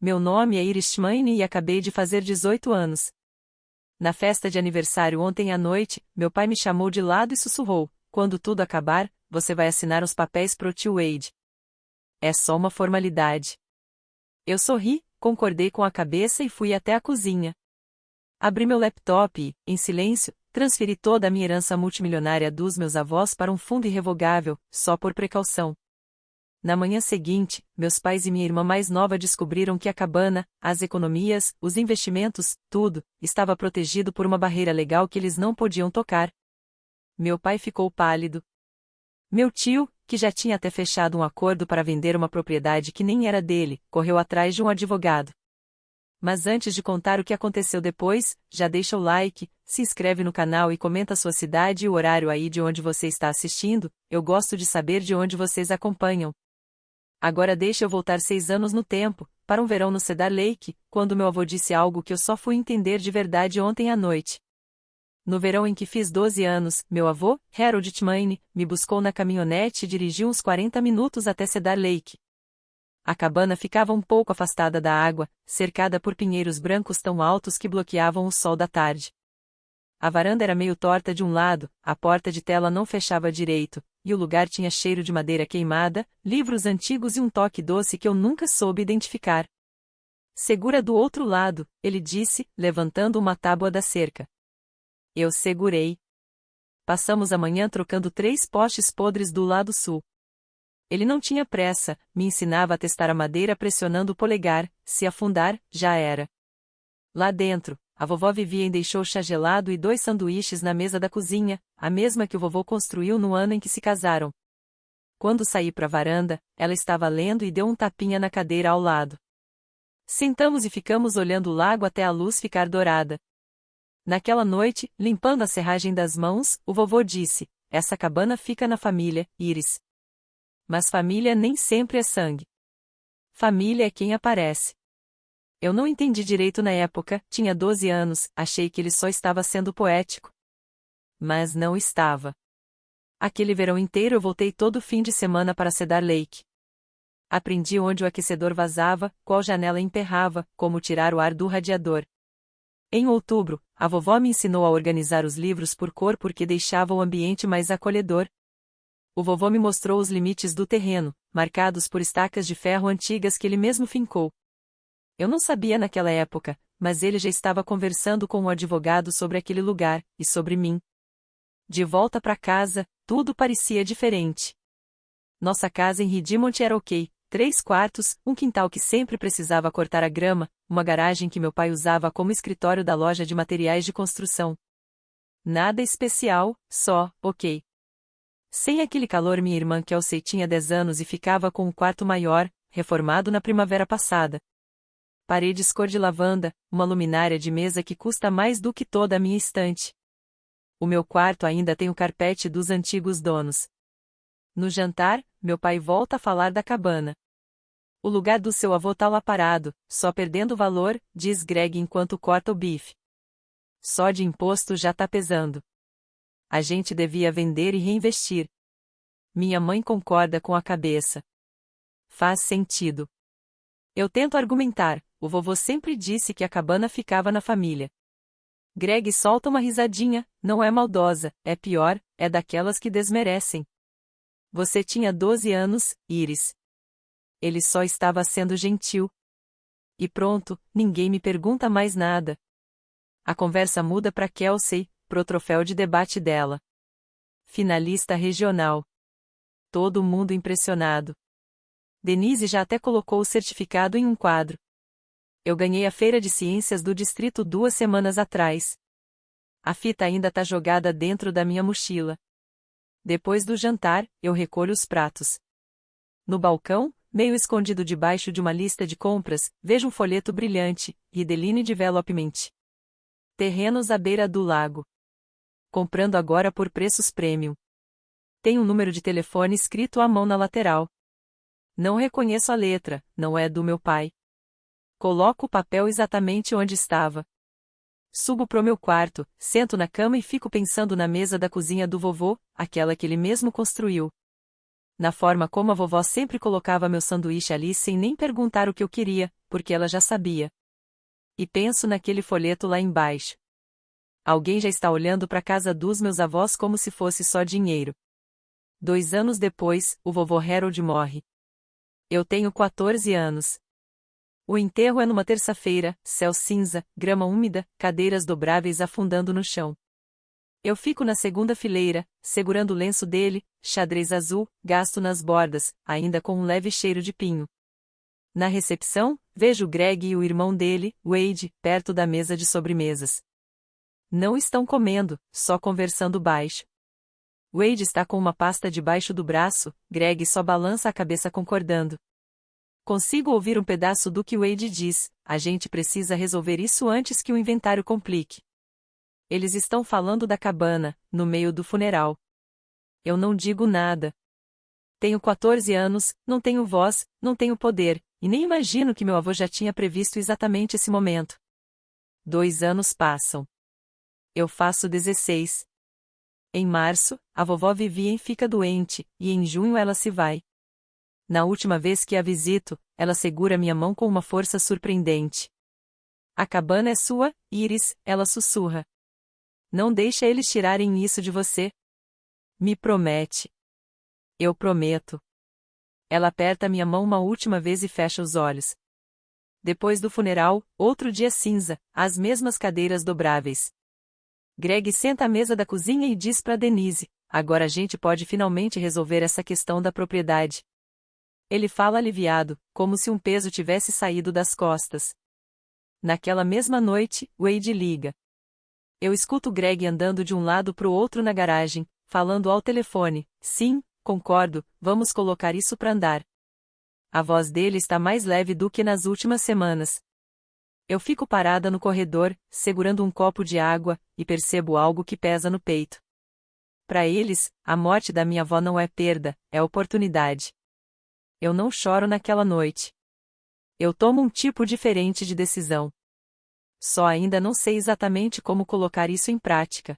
Meu nome é Iris Tchmaine e acabei de fazer 18 anos. Na festa de aniversário ontem à noite, meu pai me chamou de lado e sussurrou: quando tudo acabar, você vai assinar os papéis pro tio Wade. É só uma formalidade. Eu sorri, concordei com a cabeça e fui até a cozinha. Abri meu laptop e, em silêncio, transferi toda a minha herança multimilionária dos meus avós para um fundo irrevogável, só por precaução. Na manhã seguinte, meus pais e minha irmã mais nova descobriram que a cabana, as economias, os investimentos, tudo, estava protegido por uma barreira legal que eles não podiam tocar. Meu pai ficou pálido. Meu tio, que já tinha até fechado um acordo para vender uma propriedade que nem era dele, correu atrás de um advogado. Mas antes de contar o que aconteceu depois, já deixa o like, se inscreve no canal e comenta a sua cidade e o horário aí de onde você está assistindo, eu gosto de saber de onde vocês acompanham. Agora deixa eu voltar 6 anos no tempo, para um verão no Cedar Lake, quando meu avô disse algo que eu só fui entender de verdade ontem à noite. No verão em que fiz 12 anos, meu avô, Harold Tchmaine, me buscou na caminhonete e dirigiu uns 40 minutos até Cedar Lake. A cabana ficava um pouco afastada da água, cercada por pinheiros brancos tão altos que bloqueavam o sol da tarde. A varanda era meio torta de um lado, a porta de tela não fechava direito, e o lugar tinha cheiro de madeira queimada, livros antigos e um toque doce que eu nunca soube identificar. Segura do outro lado, ele disse, levantando uma tábua da cerca. Eu segurei. Passamos a manhã trocando 3 postes podres do lado sul. Ele não tinha pressa, me ensinava a testar a madeira pressionando o polegar, se afundar, já era. Lá dentro, a vovó Vivien deixou chá gelado e 2 sanduíches na mesa da cozinha, a mesma que o vovô construiu no ano em que se casaram. Quando saí para a varanda, ela estava lendo e deu um tapinha na cadeira ao lado. Sentamos e ficamos olhando o lago até a luz ficar dourada. Naquela noite, limpando a serragem das mãos, o vovô disse: essa cabana fica na família, Iris. Mas família nem sempre é sangue. Família é quem aparece. Eu não entendi direito na época, tinha 12 anos, achei que ele só estava sendo poético. Mas não estava. Aquele verão inteiro eu voltei todo fim de semana para Cedar Lake. Aprendi onde o aquecedor vazava, qual janela emperrava, como tirar o ar do radiador. Em outubro, a vovó me ensinou a organizar os livros por cor porque deixava o ambiente mais acolhedor. O vovô me mostrou os limites do terreno, marcados por estacas de ferro antigas que ele mesmo fincou. Eu não sabia naquela época, mas ele já estava conversando com um advogado sobre aquele lugar, e sobre mim. De volta para casa, tudo parecia diferente. Nossa casa em Redmond era ok, 3 quartos, um quintal que sempre precisava cortar a grama, uma garagem que meu pai usava como escritório da loja de materiais de construção. Nada especial, só, ok. Sem aquele calor, minha irmã Kelsey tinha 10 anos e ficava com um quarto maior, reformado na primavera passada. Paredes cor de lavanda, uma luminária de mesa que custa mais do que toda a minha estante. O meu quarto ainda tem o carpete dos antigos donos. No jantar, meu pai volta a falar da cabana. O lugar do seu avô tá lá parado, só perdendo valor, diz Greg enquanto corta o bife. Só de imposto já tá pesando. A gente devia vender e reinvestir. Minha mãe concorda com a cabeça. Faz sentido. Eu tento argumentar, o vovô sempre disse que a cabana ficava na família. Greg solta uma risadinha, não é maldosa, é pior, é daquelas que desmerecem. Você tinha 12 anos, Iris. Ele só estava sendo gentil. E pronto, ninguém me pergunta mais nada. A conversa muda para Kelsey, pro troféu de debate dela. Finalista regional. Todo mundo impressionado. Denise já até colocou o certificado em um quadro. Eu ganhei a Feira de Ciências do Distrito 2 semanas atrás. A fita ainda tá jogada dentro da minha mochila. Depois do jantar, eu recolho os pratos. No balcão, meio escondido debaixo de uma lista de compras, vejo um folheto brilhante, Rideline Development. Terrenos à beira do lago. Comprando agora por preços premium. Tem um número de telefone escrito à mão na lateral. Não reconheço a letra, não é do meu pai. Coloco o papel exatamente onde estava. Subo pro meu quarto, sento na cama e fico pensando na mesa da cozinha do vovô, aquela que ele mesmo construiu. Na forma como a vovó sempre colocava meu sanduíche ali sem nem perguntar o que eu queria, porque ela já sabia. E penso naquele folheto lá embaixo. Alguém já está olhando para a casa dos meus avós como se fosse só dinheiro. 2 anos depois, o vovô Harold morre. Eu tenho 14 anos. O enterro é numa terça-feira, céu cinza, grama úmida, cadeiras dobráveis afundando no chão. Eu fico na segunda fileira, segurando o lenço dele, xadrez azul, gasto nas bordas, ainda com um leve cheiro de pinho. Na recepção, vejo Greg e o irmão dele, Wade, perto da mesa de sobremesas. Não estão comendo, só conversando baixo. Wade está com uma pasta debaixo do braço, Greg só balança a cabeça concordando. Consigo ouvir um pedaço do que Wade diz: a gente precisa resolver isso antes que o inventário complique. Eles estão falando da cabana, no meio do funeral. Eu não digo nada. Tenho 14 anos, não tenho voz, não tenho poder, e nem imagino que meu avô já tinha previsto exatamente esse momento. 2 anos passam. Eu faço 16. Em março, a vovó Vivien fica doente, e em junho ela se vai. Na última vez que a visito, ela segura minha mão com uma força surpreendente. A cabana é sua, Iris, ela sussurra. Não deixa eles tirarem isso de você. Me promete. Eu prometo. Ela aperta minha mão uma última vez e fecha os olhos. Depois do funeral, outro dia cinza, as mesmas cadeiras dobráveis. Greg senta à mesa da cozinha e diz para Denise: agora a gente pode finalmente resolver essa questão da propriedade. Ele fala aliviado, como se um peso tivesse saído das costas. Naquela mesma noite, Wade liga. Eu escuto Greg andando de um lado para o outro na garagem, falando ao telefone: sim, concordo, vamos colocar isso para andar. A voz dele está mais leve do que nas últimas semanas. Eu fico parada no corredor, segurando um copo de água, e percebo algo que pesa no peito. Para eles, a morte da minha avó não é perda, é oportunidade. Eu não choro naquela noite. Eu tomo um tipo diferente de decisão. Só ainda não sei exatamente como colocar isso em prática.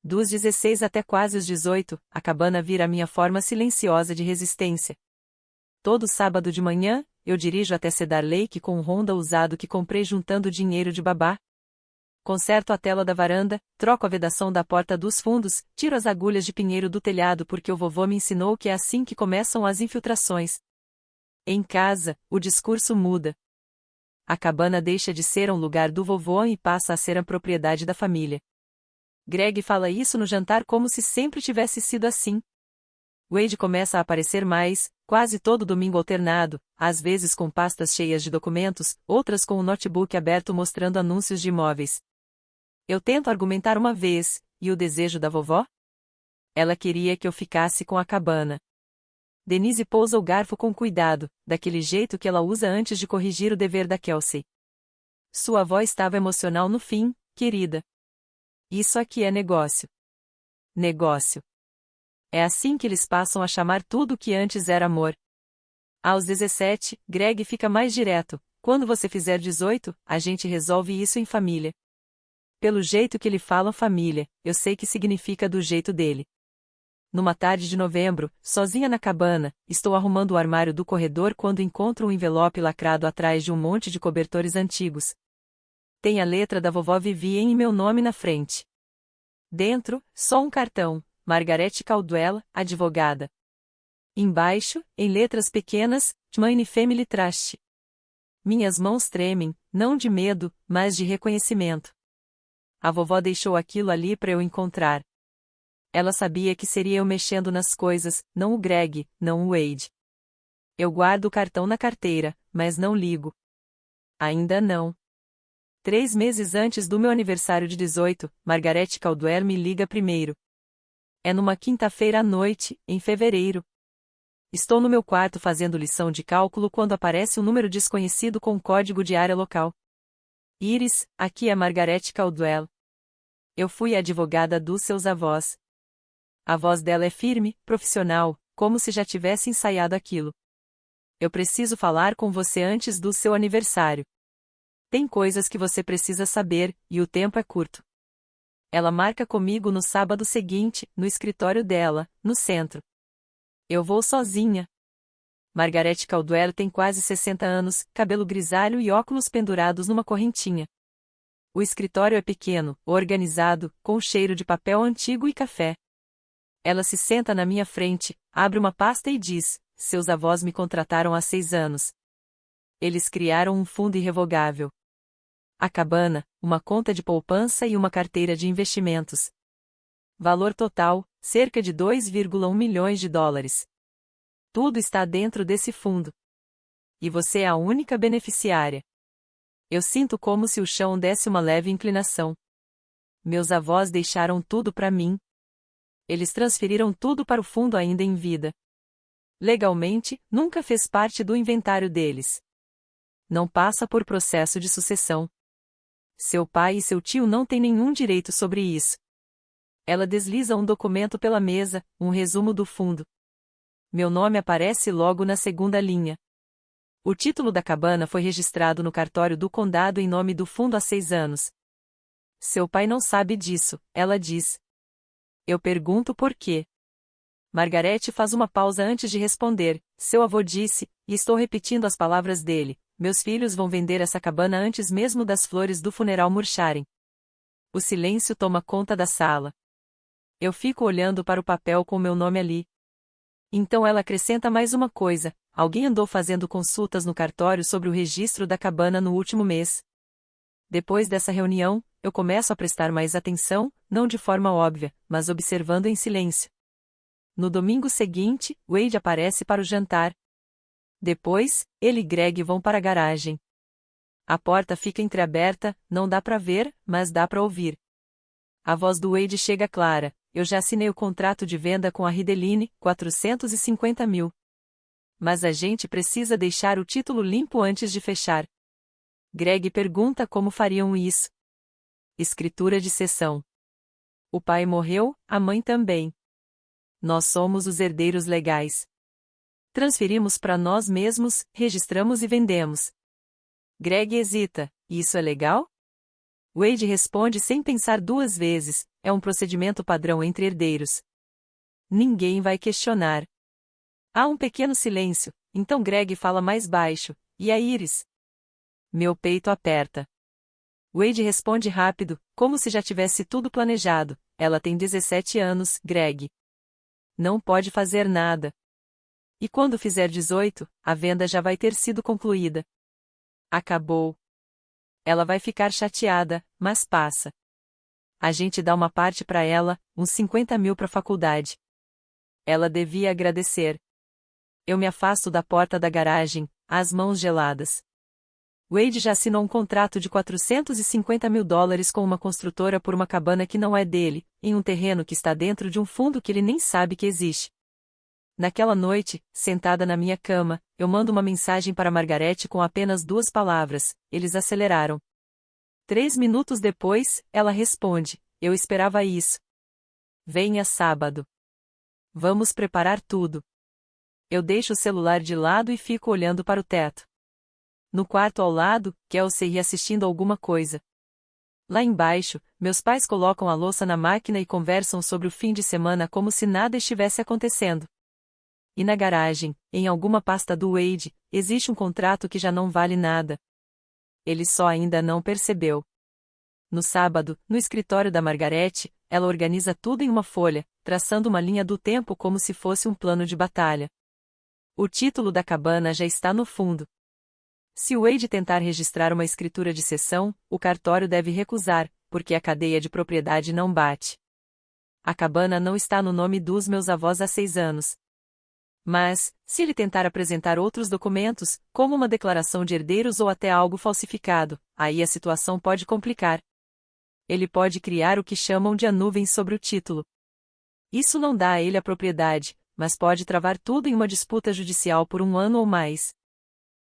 Dos 16 até quase os 18, a cabana vira minha forma silenciosa de resistência. Todo sábado de manhã, eu dirijo até Cedar Lake com um Honda usado que comprei juntando dinheiro de babá. Conserto a tela da varanda, troco a vedação da porta dos fundos, tiro as agulhas de pinheiro do telhado porque o vovô me ensinou que é assim que começam as infiltrações. Em casa, o discurso muda. A cabana deixa de ser um lugar do vovô e passa a ser a propriedade da família. Greg fala isso no jantar como se sempre tivesse sido assim. Wade começa a aparecer mais, quase todo domingo alternado, às vezes com pastas cheias de documentos, outras com o notebook aberto mostrando anúncios de imóveis. Eu tento argumentar uma vez, e o desejo da vovó? Ela queria que eu ficasse com a cabana. Denise pousa o garfo com cuidado, daquele jeito que ela usa antes de corrigir o dever da Kelsey. Sua avó estava emocional no fim, querida. Isso aqui é negócio. Negócio. É assim que eles passam a chamar tudo o que antes era amor. Aos 17, Greg fica mais direto: quando você fizer 18, a gente resolve isso em família. Pelo jeito que ele fala família, eu sei que significa do jeito dele. Numa tarde de novembro, sozinha na cabana, estou arrumando o armário do corredor quando encontro um envelope lacrado atrás de um monte de cobertores antigos. Tem a letra da vovó Vivien e meu nome na frente. Dentro, só um cartão: Margarete Caldwell, advogada. Embaixo, em letras pequenas, Tmane Family Trust. Minhas mãos tremem, não de medo, mas de reconhecimento. A vovó deixou aquilo ali para eu encontrar. Ela sabia que seria eu mexendo nas coisas, não o Greg, não o Wade. Eu guardo o cartão na carteira, mas não ligo. Ainda não. 3 meses antes do meu aniversário de 18, Margarete Caldwell me liga primeiro. É numa quinta-feira à noite, em fevereiro. Estou no meu quarto fazendo lição de cálculo quando aparece um número desconhecido com código de área local. Iris, aqui é Margarete Caldwell. Eu fui a advogada dos seus avós. A voz dela é firme, profissional, como se já tivesse ensaiado aquilo. Eu preciso falar com você antes do seu aniversário. Tem coisas que você precisa saber, e o tempo é curto. Ela marca comigo no sábado seguinte, no escritório dela, no centro. Eu vou sozinha. Margaret Caldwell tem quase 60 anos, cabelo grisalho e óculos pendurados numa correntinha. O escritório é pequeno, organizado, com cheiro de papel antigo e café. Ela se senta na minha frente, abre uma pasta e diz: seus avós me contrataram há 6 anos. Eles criaram um fundo irrevogável. A cabana, uma conta de poupança e uma carteira de investimentos. Valor total, cerca de 2,1 milhões de dólares. Tudo está dentro desse fundo. E você é a única beneficiária. Eu sinto como se o chão desse uma leve inclinação. Meus avós deixaram tudo para mim. Eles transferiram tudo para o fundo ainda em vida. Legalmente, nunca fez parte do inventário deles. Não passa por processo de sucessão. Seu pai e seu tio não têm nenhum direito sobre isso. Ela desliza um documento pela mesa, um resumo do fundo. Meu nome aparece logo na segunda linha. O título da cabana foi registrado no cartório do condado em nome do fundo há 6 anos. Seu pai não sabe disso, ela diz. Eu pergunto por quê. Margarete faz uma pausa antes de responder. Seu avô disse, e estou repetindo as palavras dele: meus filhos vão vender essa cabana antes mesmo das flores do funeral murcharem. O silêncio toma conta da sala. Eu fico olhando para o papel com meu nome ali. Então ela acrescenta mais uma coisa: alguém andou fazendo consultas no cartório sobre o registro da cabana no último mês. Depois dessa reunião, eu começo a prestar mais atenção, não de forma óbvia, mas observando em silêncio. No domingo seguinte, Wade aparece para o jantar. Depois, ele e Greg vão para a garagem. A porta fica entreaberta, não dá para ver, mas dá para ouvir. A voz do Wade chega clara: eu já assinei o contrato de venda com a Rideline, 450 mil. Mas a gente precisa deixar o título limpo antes de fechar. Greg pergunta como fariam isso. Escritura de cessão. O pai morreu, a mãe também. Nós somos os herdeiros legais. Transferimos para nós mesmos, registramos e vendemos. Greg hesita: isso é legal? Wade responde sem pensar 2 vezes: é um procedimento padrão entre herdeiros. Ninguém vai questionar. Há um pequeno silêncio, então Greg fala mais baixo: e a Iris? Meu peito aperta. Wade responde rápido, como se já tivesse tudo planejado: ela tem 17 anos, Greg. Não pode fazer nada. E quando fizer 18, a venda já vai ter sido concluída. Acabou. Ela vai ficar chateada, mas passa. A gente dá uma parte para ela, uns 50 mil para a faculdade. Ela devia agradecer. Eu me afasto da porta da garagem, as mãos geladas. Wade já assinou um contrato de 450 mil dólares com uma construtora por uma cabana que não é dele, em um terreno que está dentro de um fundo que ele nem sabe que existe. Naquela noite, sentada na minha cama, eu mando uma mensagem para Margarete com apenas 2 palavras: eles aceleraram. 3 minutos depois, ela responde: eu esperava isso. Venha sábado. Vamos preparar tudo. Eu deixo o celular de lado e fico olhando para o teto. No quarto ao lado, Kelsey assistindo alguma coisa. Lá embaixo, meus pais colocam a louça na máquina e conversam sobre o fim de semana como se nada estivesse acontecendo. E na garagem, em alguma pasta do Wade, existe um contrato que já não vale nada. Ele só ainda não percebeu. No sábado, no escritório da Margarete, ela organiza tudo em uma folha, traçando uma linha do tempo como se fosse um plano de batalha. O título da cabana já está no fundo. Se o Wade tentar registrar uma escritura de cessão, o cartório deve recusar, porque a cadeia de propriedade não bate. A cabana não está no nome dos meus avós há 6 anos. Mas, se ele tentar apresentar outros documentos, como uma declaração de herdeiros ou até algo falsificado, aí a situação pode complicar. Ele pode criar o que chamam de a nuvem sobre o título. Isso não dá a ele a propriedade, mas pode travar tudo em uma disputa judicial por 1 ano ou mais.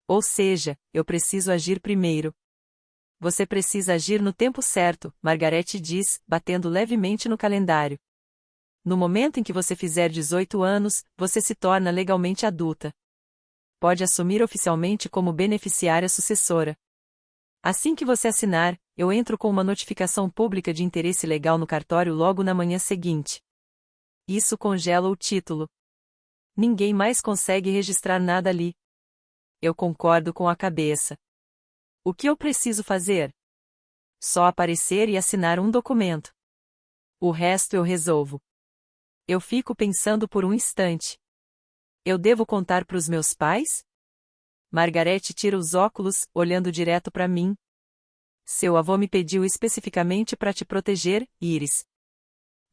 Ou seja, eu preciso agir primeiro. Você precisa agir no tempo certo, Margarete diz, batendo levemente no calendário. No momento em que você fizer 18 anos, você se torna legalmente adulta. Pode assumir oficialmente como beneficiária sucessora. Assim que você assinar, eu entro com uma notificação pública de interesse legal no cartório logo na manhã seguinte. Isso congela o título. Ninguém mais consegue registrar nada ali. Eu concordo com a cabeça. O que eu preciso fazer? Só aparecer e assinar um documento. O resto eu resolvo. Eu fico pensando por um instante. Eu devo contar para os meus pais? Margarete tira os óculos, olhando direto para mim. Seu avô me pediu especificamente para te proteger, Iris.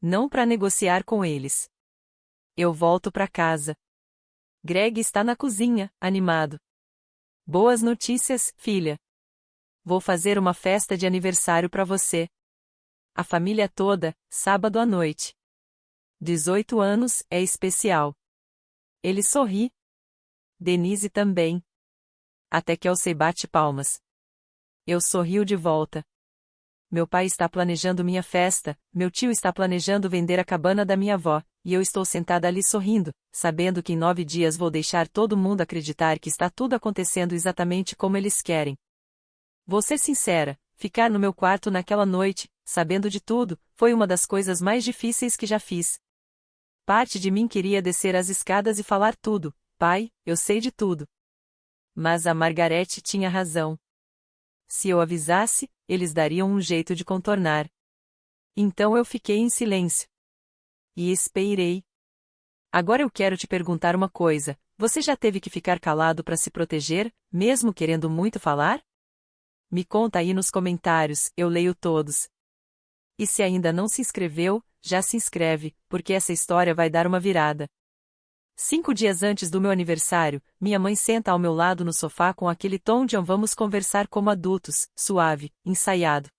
Não para negociar com eles. Eu volto para casa. Greg está na cozinha, animado. Boas notícias, filha. Vou fazer uma festa de aniversário para você. A família toda, sábado à noite. 18 anos, é especial. Ele sorri. Denise também. Até que Elsie bate palmas. Eu sorrio de volta. Meu pai está planejando minha festa, meu tio está planejando vender a cabana da minha avó, e eu estou sentada ali sorrindo, sabendo que em 9 dias vou deixar todo mundo acreditar que está tudo acontecendo exatamente como eles querem. Vou ser sincera, ficar no meu quarto naquela noite, sabendo de tudo, foi uma das coisas mais difíceis que já fiz. Parte de mim queria descer as escadas e falar tudo, pai, eu sei de tudo. Mas a Margarete tinha razão. Se eu avisasse, eles dariam um jeito de contornar. Então eu fiquei em silêncio. E esperei. Agora eu quero te perguntar uma coisa: você já teve que ficar calado para se proteger, mesmo querendo muito falar? Me conta aí nos comentários, eu leio todos. E se ainda não se inscreveu, já se inscreve, porque essa história vai dar uma virada. 5 dias antes do meu aniversário, minha mãe senta ao meu lado no sofá com aquele tom de vamos conversar como adultos, suave, ensaiado.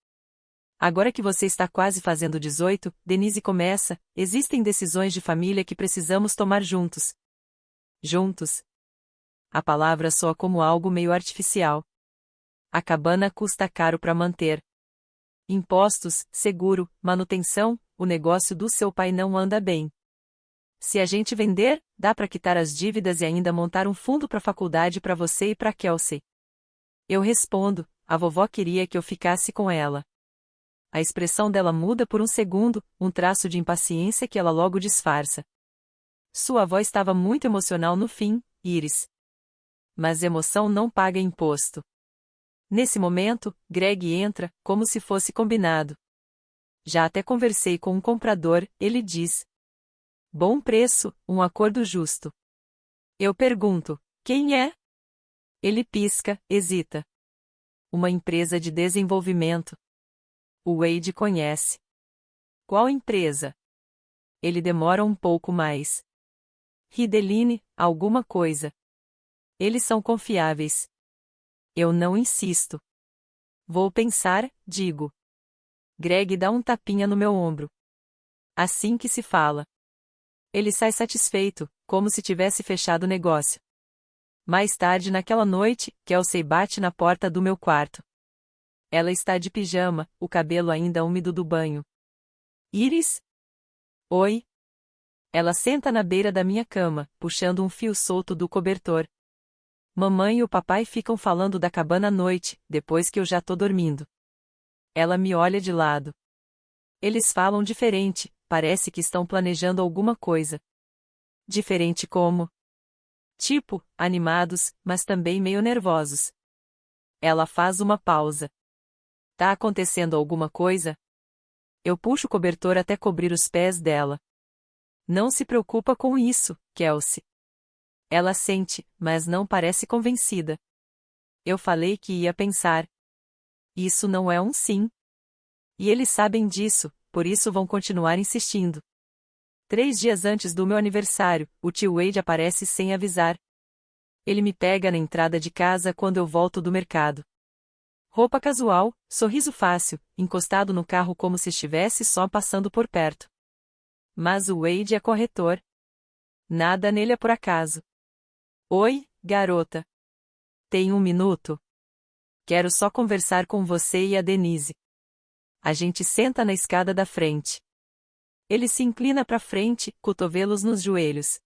Agora que você está quase fazendo 18, Denise começa, existem decisões de família que precisamos tomar juntos. Juntos. A palavra soa como algo meio artificial. A cabana custa caro para manter. Impostos, seguro, manutenção, o negócio do seu pai não anda bem. Se a gente vender, dá para quitar as dívidas e ainda montar um fundo para a faculdade para você e para Kelsey. Eu respondo, a vovó queria que eu ficasse com ela. A expressão dela muda por um segundo, um traço de impaciência que ela logo disfarça. Sua avó estava muito emocional no fim, Iris. Mas emoção não paga imposto. Nesse momento, Greg entra, como se fosse combinado. Já até conversei com um comprador, ele diz. Bom preço, um acordo justo. Eu pergunto, quem é? Ele pisca, hesita. Uma empresa de desenvolvimento. O Wade conhece. Qual empresa? Ele demora um pouco mais. Rideline, alguma coisa. Eles são confiáveis. Eu não insisto. Vou pensar, digo. Greg dá um tapinha no meu ombro. Assim que se fala. Ele sai satisfeito, como se tivesse fechado o negócio. Mais tarde naquela noite, Kelsey bate na porta do meu quarto. Ela está de pijama, o cabelo ainda úmido do banho. Iris? Oi? Ela senta na beira da minha cama, puxando um fio solto do cobertor. Mamãe e o papai ficam falando da cabana à noite, depois que eu já tô dormindo. Ela me olha de lado. Eles falam diferente, parece que estão planejando alguma coisa. Diferente como? Tipo, animados, mas também meio nervosos. Ela faz uma pausa. Tá acontecendo alguma coisa? Eu puxo o cobertor até cobrir os pés dela. Não se preocupa com isso, Kelsey. Ela sente, mas não parece convencida. Eu falei que ia pensar. Isso não é um sim. E eles sabem disso, por isso vão continuar insistindo. 3 dias antes do meu aniversário, o tio Wade aparece sem avisar. Ele me pega na entrada de casa quando eu volto do mercado. Roupa casual, sorriso fácil, encostado no carro como se estivesse só passando por perto. Mas o Wade é corretor. Nada nele é por acaso. Oi, garota. Tem um minuto? Quero só conversar com você e a Denise. A gente senta na escada da frente. Ele se inclina para frente, cotovelos nos joelhos.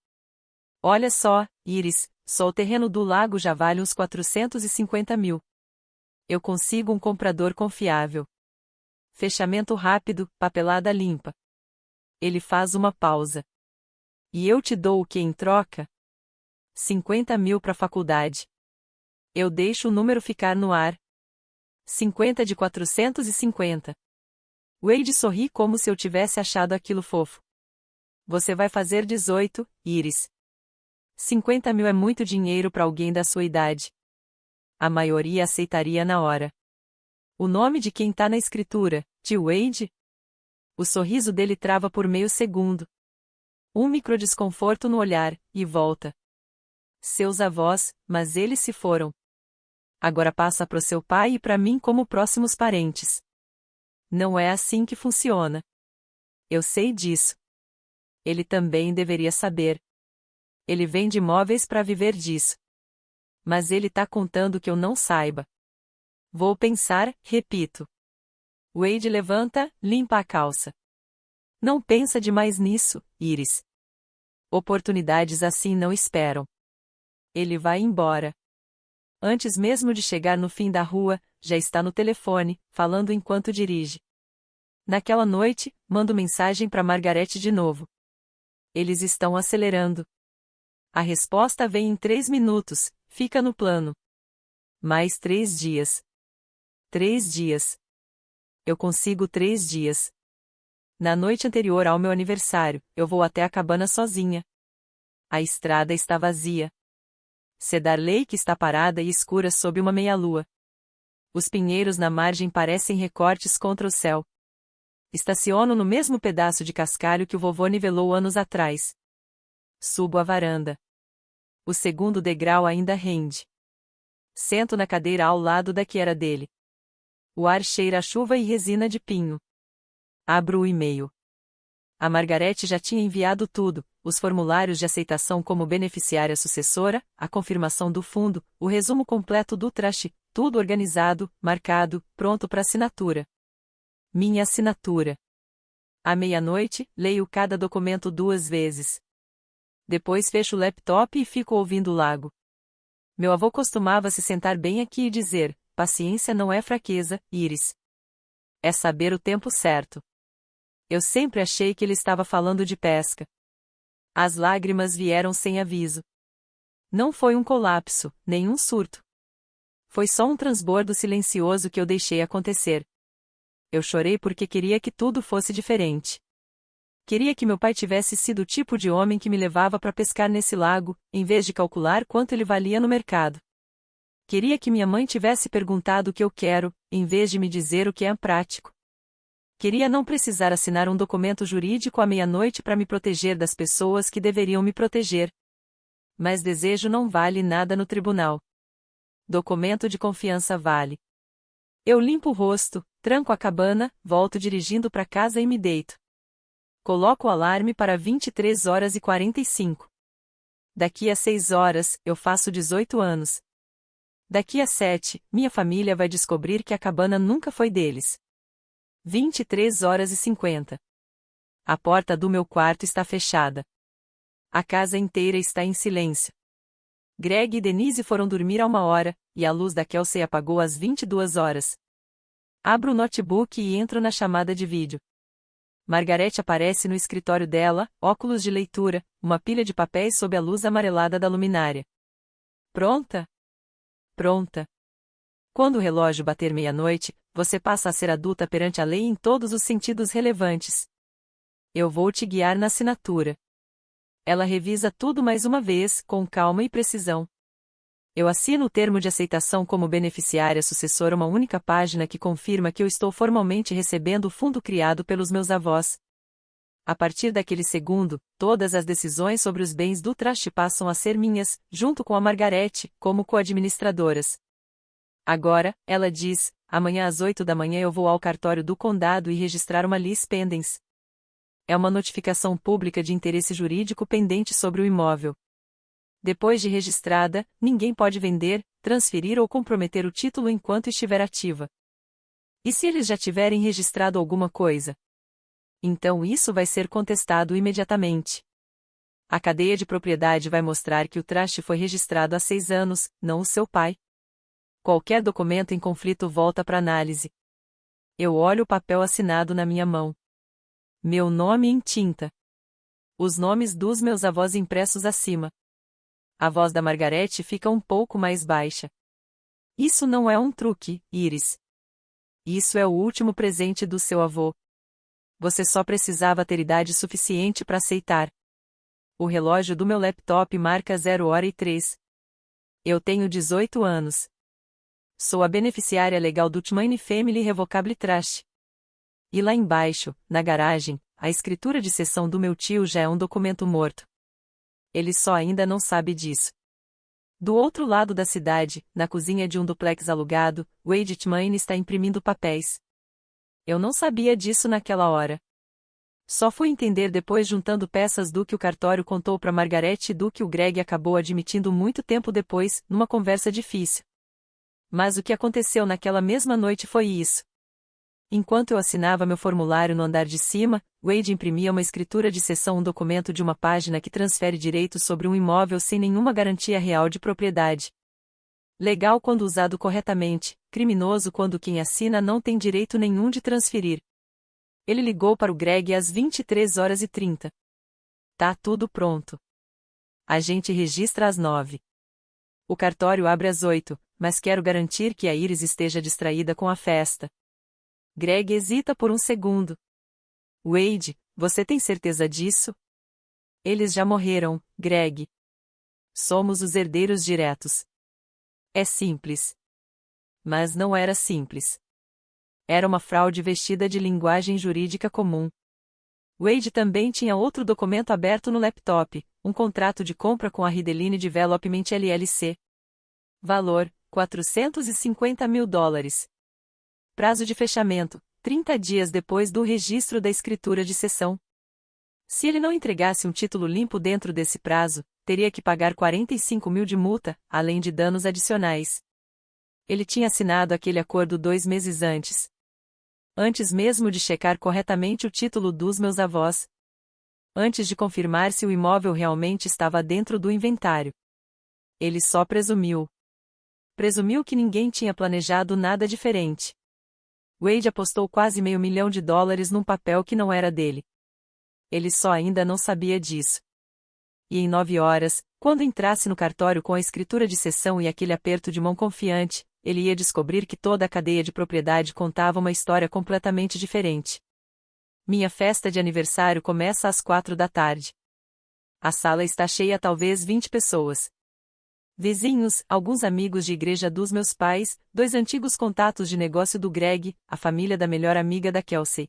Olha só, Iris, só o terreno do lago já vale uns 450 mil. Eu consigo um comprador confiável. Fechamento rápido, papelada limpa. Ele faz uma pausa. E eu te dou o que em troca? 50 mil para a faculdade. Eu deixo o número ficar no ar. 50 de 450. Wade sorri como se eu tivesse achado aquilo fofo. Você vai fazer 18, Iris. 50 mil é muito dinheiro para alguém da sua idade. A maioria aceitaria na hora. O nome de quem tá na escritura, tio Wade? O sorriso dele trava por meio segundo. Um microdesconforto no olhar, e volta. Seus avós, mas eles se foram. Agora passa pro seu pai e para mim como próximos parentes. Não é assim que funciona. Eu sei disso. Ele também deveria saber. Ele vende imóveis para viver disso. Mas ele tá contando que eu não saiba. Vou pensar, repito. Wade levanta, limpa a calça. Não pensa demais nisso, Iris. Oportunidades assim não esperam. Ele vai embora. Antes mesmo de chegar no fim da rua, já está no telefone, falando enquanto dirige. Naquela noite, mando mensagem para Margarete de novo. Eles estão acelerando. A resposta vem em 3 minutos, fica no plano. Mais 3 dias. 3 dias. Eu consigo 3 dias. Na noite anterior ao meu aniversário, eu vou até a cabana sozinha. A estrada está vazia. Cedar Lake está parada e escura sob uma meia-lua. Os pinheiros na margem parecem recortes contra o céu. Estaciono no mesmo pedaço de cascalho que o vovô nivelou anos atrás. Subo a varanda. O segundo degrau ainda rende. Sento na cadeira ao lado da que era dele. O ar cheira a chuva e resina de pinho. Abro o e-mail. A Margarete já tinha enviado tudo, os formulários de aceitação como beneficiária sucessora, a confirmação do fundo, o resumo completo do trust, tudo organizado, marcado, pronto para assinatura. Minha assinatura. À meia-noite, leio cada documento 2 vezes. Depois fecho o laptop e fico ouvindo o lago. Meu avô costumava se sentar bem aqui e dizer: paciência não é fraqueza, Iris. É saber o tempo certo. Eu sempre achei que ele estava falando de pesca. As lágrimas vieram sem aviso. Não foi um colapso, nem um surto. Foi só um transbordo silencioso que eu deixei acontecer. Eu chorei porque queria que tudo fosse diferente. Queria que meu pai tivesse sido o tipo de homem que me levava para pescar nesse lago, em vez de calcular quanto ele valia no mercado. Queria que minha mãe tivesse perguntado o que eu quero, em vez de me dizer o que é prático. Queria não precisar assinar um documento jurídico à meia-noite para me proteger das pessoas que deveriam me proteger. Mas desejo não vale nada no tribunal. Documento de confiança vale. Eu limpo o rosto, tranco a cabana, volto dirigindo para casa e me deito. Coloco o alarme para 23h45. Daqui a 6 horas, eu faço 18 anos. Daqui a 7, minha família vai descobrir que a cabana nunca foi deles. 23h50. A porta do meu quarto está fechada. A casa inteira está em silêncio. Greg e Denise foram dormir a 1h, e a luz da Kelsey apagou às 22 horas. Abro o notebook e entro na chamada de vídeo. Margarete aparece no escritório dela, óculos de leitura, uma pilha de papéis sob a luz amarelada da luminária. Pronta? Pronta. Quando o relógio bater meia-noite, você passa a ser adulta perante a lei em todos os sentidos relevantes. Eu vou te guiar na assinatura. Ela revisa tudo mais uma vez, com calma e precisão. Eu assino o termo de aceitação como beneficiária sucessora, uma única página que confirma que eu estou formalmente recebendo o fundo criado pelos meus avós. A partir daquele segundo, todas as decisões sobre os bens do trust passam a ser minhas, junto com a Margarete, como coadministradoras. Agora, ela diz, amanhã às 8 da manhã eu vou ao cartório do condado e registrar uma lis pendens. É uma notificação pública de interesse jurídico pendente sobre o imóvel. Depois de registrada, ninguém pode vender, transferir ou comprometer o título enquanto estiver ativa. E se eles já tiverem registrado alguma coisa? Então isso vai ser contestado imediatamente. A cadeia de propriedade vai mostrar que o trust foi registrado há 6 anos, não o seu pai. Qualquer documento em conflito volta para análise. Eu olho o papel assinado na minha mão. Meu nome em tinta. Os nomes dos meus avós impressos acima. A voz da Margarete fica um pouco mais baixa. Isso não é um truque, Iris. Isso é o último presente do seu avô. Você só precisava ter idade suficiente para aceitar. O relógio do meu laptop marca 0h03. Eu tenho 18 anos. Sou a beneficiária legal do Tchmane Family Revocable Trust. E lá embaixo, na garagem, a escritura de cessão do meu tio já é um documento morto. Ele só ainda não sabe disso. Do outro lado da cidade, na cozinha de um duplex alugado, Wade Tchmane está imprimindo papéis. Eu não sabia disso naquela hora. Só fui entender depois juntando peças do que o cartório contou para Margaret e do que o Greg acabou admitindo muito tempo depois, numa conversa difícil. Mas o que aconteceu naquela mesma noite foi isso. Enquanto eu assinava meu formulário no andar de cima, Wade imprimia uma escritura de cessão, um documento de uma página que transfere direitos sobre um imóvel sem nenhuma garantia real de propriedade. Legal quando usado corretamente, criminoso quando quem assina não tem direito nenhum de transferir. Ele ligou para o Greg às 23h30. Tá tudo pronto. A gente registra às 9. O cartório abre às 8, mas quero garantir que a Iris esteja distraída com a festa. Greg hesita por um segundo. Wade, você tem certeza disso? Eles já morreram, Greg. Somos os herdeiros diretos. É simples. Mas não era simples. Era uma fraude vestida de linguagem jurídica comum. Wade também tinha outro documento aberto no laptop, um contrato de compra com a Rideline Development LLC. Valor, $450 mil. Prazo de fechamento, 30 dias depois do registro da escritura de cessão. Se ele não entregasse um título limpo dentro desse prazo, teria que pagar 45 mil de multa, além de danos adicionais. Ele tinha assinado aquele acordo 2 meses antes. Antes mesmo de checar corretamente o título dos meus avós. Antes de confirmar se o imóvel realmente estava dentro do inventário. Ele só presumiu. Presumiu que ninguém tinha planejado nada diferente. Wade apostou quase $500 mil num papel que não era dele. Ele só ainda não sabia disso. E em 9 horas, quando entrasse no cartório com a escritura de cessão e aquele aperto de mão confiante, ele ia descobrir que toda a cadeia de propriedade contava uma história completamente diferente. Minha festa de aniversário começa às 4 da tarde. A sala está cheia, talvez 20 pessoas. Vizinhos, alguns amigos de igreja dos meus pais, 2 antigos contatos de negócio do Greg, a família da melhor amiga da Kelsey.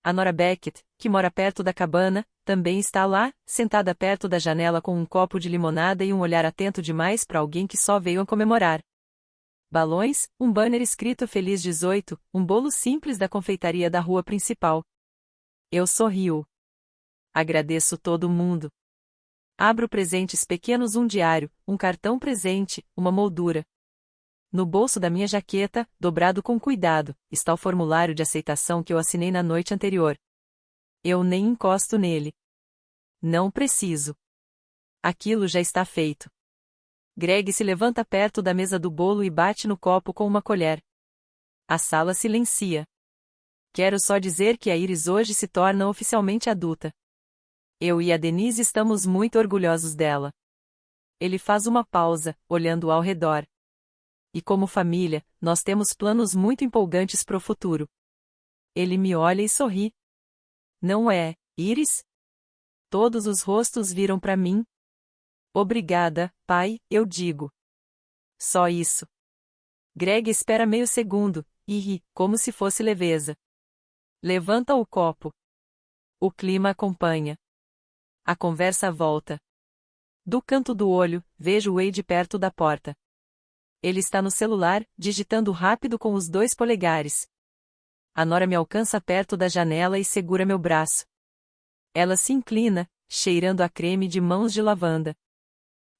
A Nora Beckett, que mora perto da cabana, também está lá, sentada perto da janela com um copo de limonada e um olhar atento demais para alguém que só veio a comemorar. Balões, um banner escrito Feliz 18, um bolo simples da confeitaria da rua principal. Eu sorrio. Agradeço todo mundo. Abro presentes pequenos, um diário, um cartão presente, uma moldura. No bolso da minha jaqueta, dobrado com cuidado, está o formulário de aceitação que eu assinei na noite anterior. Eu nem encosto nele. Não preciso. Aquilo já está feito. Greg se levanta perto da mesa do bolo e bate no copo com uma colher. A sala silencia. Quero só dizer que a Iris hoje se torna oficialmente adulta. Eu e a Denise estamos muito orgulhosos dela. Ele faz uma pausa, olhando ao redor. E como família, nós temos planos muito empolgantes para o futuro. Ele me olha e sorri. Não é, Iris? Todos os rostos viram para mim. Obrigada, pai, eu digo. Só isso. Greg espera meio segundo, e ri, como se fosse leveza. Levanta o copo. O clima acompanha. A conversa volta. Do canto do olho, vejo Wade perto da porta. Ele está no celular, digitando rápido com os 2 polegares. A Nora me alcança perto da janela e segura meu braço. Ela se inclina, cheirando a creme de mãos de lavanda.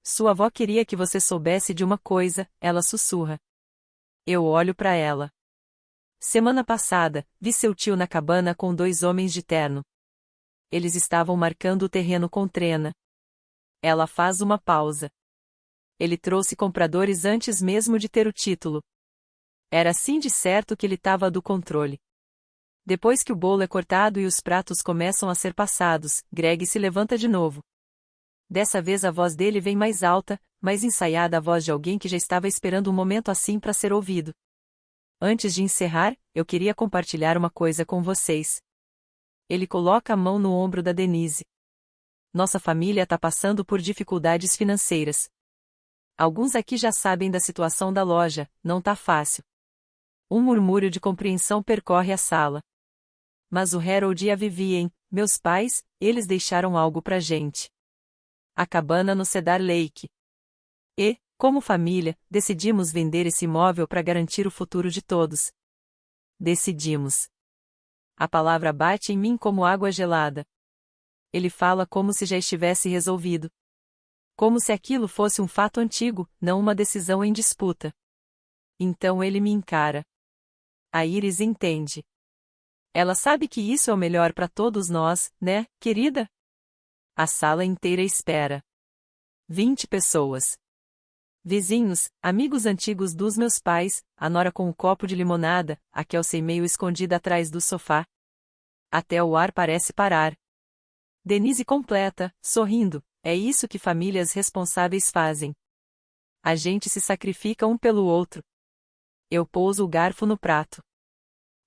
Sua avó queria que você soubesse de uma coisa, ela sussurra. Eu olho para ela. Semana passada, vi seu tio na cabana com 2 homens de terno. Eles estavam marcando o terreno com trena. Ela faz uma pausa. Ele trouxe compradores antes mesmo de ter o título. Era assim de certo que ele estava do controle. Depois que o bolo é cortado e os pratos começam a ser passados, Greg se levanta de novo. Dessa vez a voz dele vem mais alta, mais ensaiada, a voz de alguém que já estava esperando um momento assim para ser ouvido. Antes de encerrar, eu queria compartilhar uma coisa com vocês. Ele coloca a mão no ombro da Denise. Nossa família está passando por dificuldades financeiras. Alguns aqui já sabem da situação da loja, não tá fácil. Um murmúrio de compreensão percorre a sala. Mas o Harold e a Vivian, meus pais, eles deixaram algo pra gente. A cabana no Cedar Lake. E, como família, decidimos vender esse imóvel para garantir o futuro de todos. Decidimos. A palavra bate em mim como água gelada. Ele fala como se já estivesse resolvido. Como se aquilo fosse um fato antigo, não uma decisão em disputa. Então ele me encara. A Iris entende. Ela sabe que isso é o melhor para todos nós, né, querida? A sala inteira espera. 20 pessoas. Vizinhos, amigos antigos dos meus pais, a nora com um copo de limonada, a Kelsey meio escondida atrás do sofá. Até o ar parece parar. Denise completa, sorrindo, é isso que famílias responsáveis fazem. A gente se sacrifica um pelo outro. Eu pouso o garfo no prato.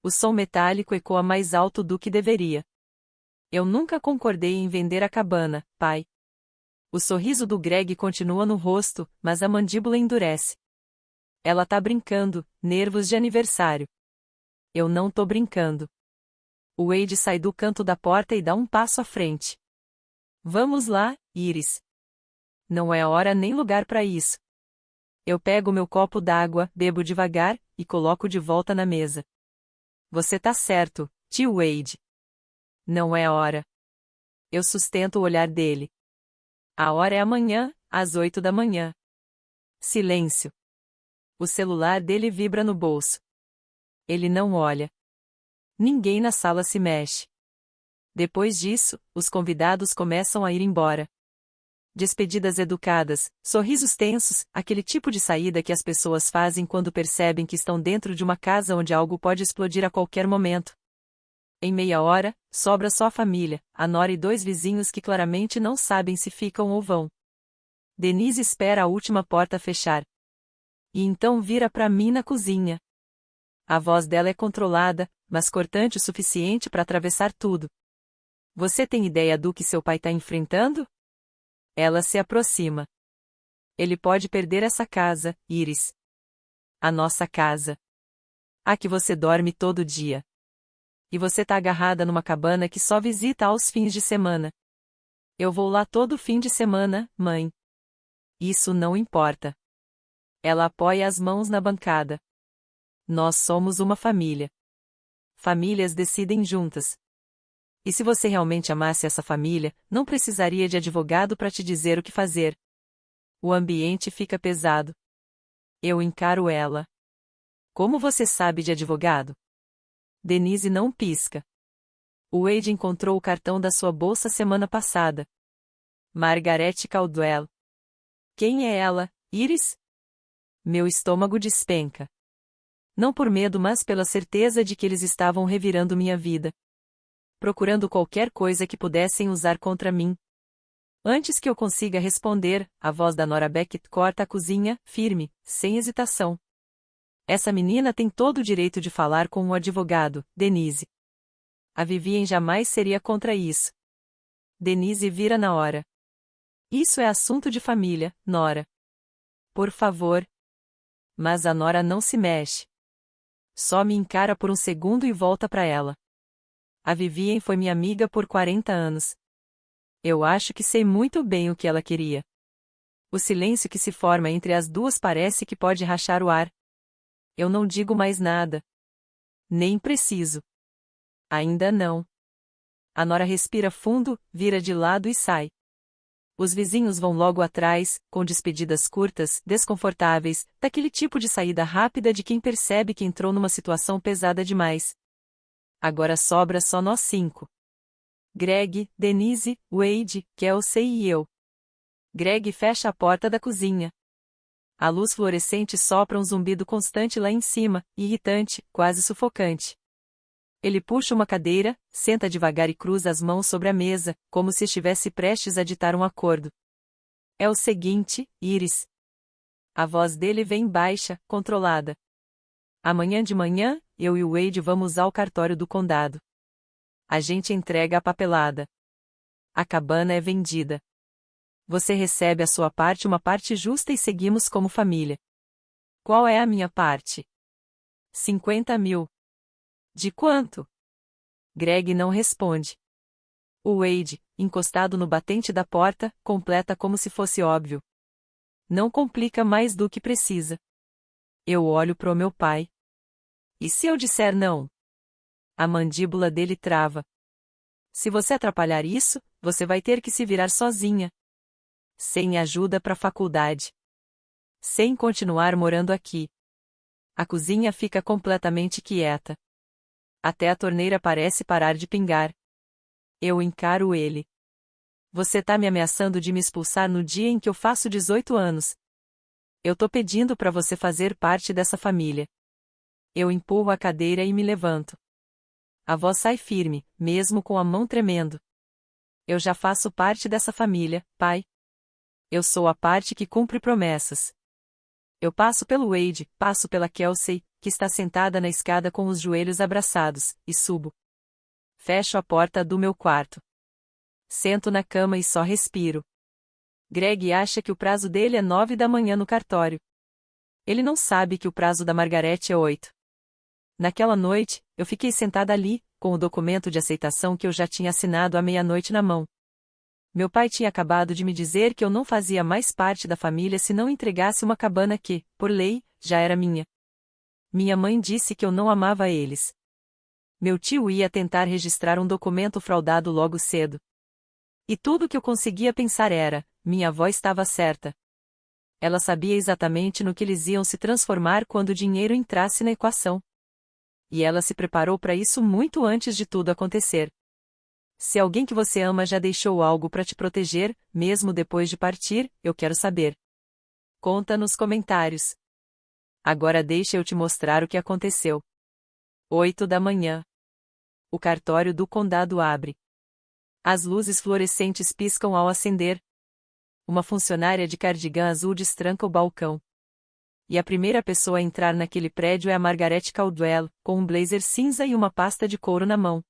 O som metálico ecoa mais alto do que deveria. Eu nunca concordei em vender a cabana, pai. O sorriso do Greg continua no rosto, mas a mandíbula endurece. Ela tá brincando, nervos de aniversário. Eu não tô brincando. O Wade sai do canto da porta e dá um passo à frente. Vamos lá, Iris. Não é hora nem lugar para isso. Eu pego meu copo d'água, bebo devagar, e coloco de volta na mesa. Você tá certo, tio Wade. Não é hora. Eu sustento o olhar dele. A hora é amanhã, às 8 da manhã. Silêncio. O celular dele vibra no bolso. Ele não olha. Ninguém na sala se mexe. Depois disso, os convidados começam a ir embora. Despedidas educadas, sorrisos tensos, aquele tipo de saída que as pessoas fazem quando percebem que estão dentro de uma casa onde algo pode explodir a qualquer momento. Em meia hora, sobra só a família, a nora e 2 vizinhos que claramente não sabem se ficam ou vão. Denise espera a última porta fechar. E então vira para mim na cozinha. A voz dela é controlada, mas cortante o suficiente para atravessar tudo. Você tem ideia do que seu pai está enfrentando? Ela se aproxima. Ele pode perder essa casa, Iris. A nossa casa. A que você dorme todo dia. E você tá agarrada numa cabana que só visita aos fins de semana. Eu vou lá todo fim de semana, mãe. Isso não importa. Ela apoia as mãos na bancada. Nós somos uma família. Famílias decidem juntas. E se você realmente amasse essa família, não precisaria de advogado para te dizer o que fazer. O ambiente fica pesado. Eu encaro ela. Como você sabe de advogado? Denise não pisca. O Wade encontrou o cartão da sua bolsa semana passada. Margaret Caldwell. Quem é ela, Iris? Meu estômago despenca. Não por medo, mas pela certeza de que eles estavam revirando minha vida. Procurando qualquer coisa que pudessem usar contra mim. Antes que eu consiga responder, a voz da Nora Beckett corta a cozinha, firme, sem hesitação. Essa menina tem todo o direito de falar com um advogado, Denise. A Vivian jamais seria contra isso. Denise vira na hora. Isso é assunto de família, Nora. Por favor. Mas a Nora não se mexe. Só me encara por um segundo e volta para ela. A Vivian foi minha amiga por 40 anos. Eu acho que sei muito bem o que ela queria. O silêncio que se forma entre as duas parece que pode rachar o ar. Eu não digo mais nada. Nem preciso. Ainda não. A Nora respira fundo, vira de lado e sai. Os vizinhos vão logo atrás, com despedidas curtas, desconfortáveis, daquele tipo de saída rápida de quem percebe que entrou numa situação pesada demais. Agora sobra só nós 5. Greg, Denise, Wade, Kelsey e eu. Greg fecha a porta da cozinha. A luz fluorescente sopra um zumbido constante lá em cima, irritante, quase sufocante. Ele puxa uma cadeira, senta devagar e cruza as mãos sobre a mesa, como se estivesse prestes a ditar um acordo. É o seguinte, Iris. A voz dele vem baixa, controlada. Amanhã de manhã, eu e o Wade vamos ao cartório do condado. A gente entrega a papelada. A cabana é vendida. Você recebe a sua parte, uma parte justa, e seguimos como família. Qual é a minha parte? 50 mil. De quanto? Greg não responde. O Wade, encostado no batente da porta, completa como se fosse óbvio. Não complica mais do que precisa. Eu olho pro meu pai. E se eu disser não? A mandíbula dele trava. Se você atrapalhar isso, você vai ter que se virar sozinha. Sem ajuda pra faculdade. Sem continuar morando aqui. A cozinha fica completamente quieta. Até a torneira parece parar de pingar. Eu encaro ele. Você tá me ameaçando de me expulsar no dia em que eu faço 18 anos. Eu tô pedindo pra você fazer parte dessa família. Eu empurro a cadeira e me levanto. A voz sai firme, mesmo com a mão tremendo. Eu já faço parte dessa família, pai. Eu sou a parte que cumpre promessas. Eu passo pelo Wade, passo pela Kelsey, que está sentada na escada com os joelhos abraçados, e subo. Fecho a porta do meu quarto. Sento na cama e só respiro. Greg acha que o prazo dele é 9 da manhã no cartório. Ele não sabe que o prazo da Margaret é 8. Naquela noite, eu fiquei sentada ali, com o documento de aceitação que eu já tinha assinado à meia-noite na mão. Meu pai tinha acabado de me dizer que eu não fazia mais parte da família se não entregasse uma cabana que, por lei, já era minha. Minha mãe disse que eu não amava eles. Meu tio ia tentar registrar um documento fraudado logo cedo. E tudo que eu conseguia pensar era: minha avó estava certa. Ela sabia exatamente no que eles iam se transformar quando o dinheiro entrasse na equação. E ela se preparou para isso muito antes de tudo acontecer. Se alguém que você ama já deixou algo para te proteger, mesmo depois de partir, eu quero saber. Conta nos comentários. Agora deixa eu te mostrar o que aconteceu. 8 da manhã. O cartório do condado abre. As luzes fluorescentes piscam ao acender. Uma funcionária de cardigã azul destranca o balcão. E a primeira pessoa a entrar naquele prédio é a Margaret Caldwell, com um blazer cinza e uma pasta de couro na mão.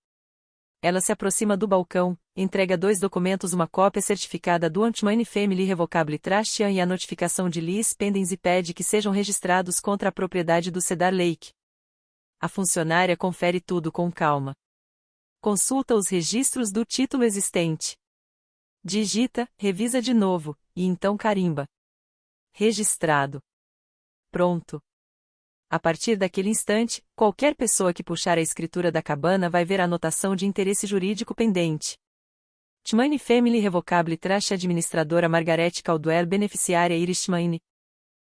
Ela se aproxima do balcão, entrega 2 documentos, uma cópia certificada do Antmoney Family Revocable Trust e a notificação de Liz Pendens, e pede que sejam registrados contra a propriedade do Cedar Lake. A funcionária confere tudo com calma. Consulta os registros do título existente. Digita, revisa de novo, e então carimba. Registrado. Pronto. A partir daquele instante, qualquer pessoa que puxar a escritura da cabana vai ver a anotação de interesse jurídico pendente. Antmoney Family Revocable Trust Administradora Margaret Caldwell, beneficiária Iris Antmoney.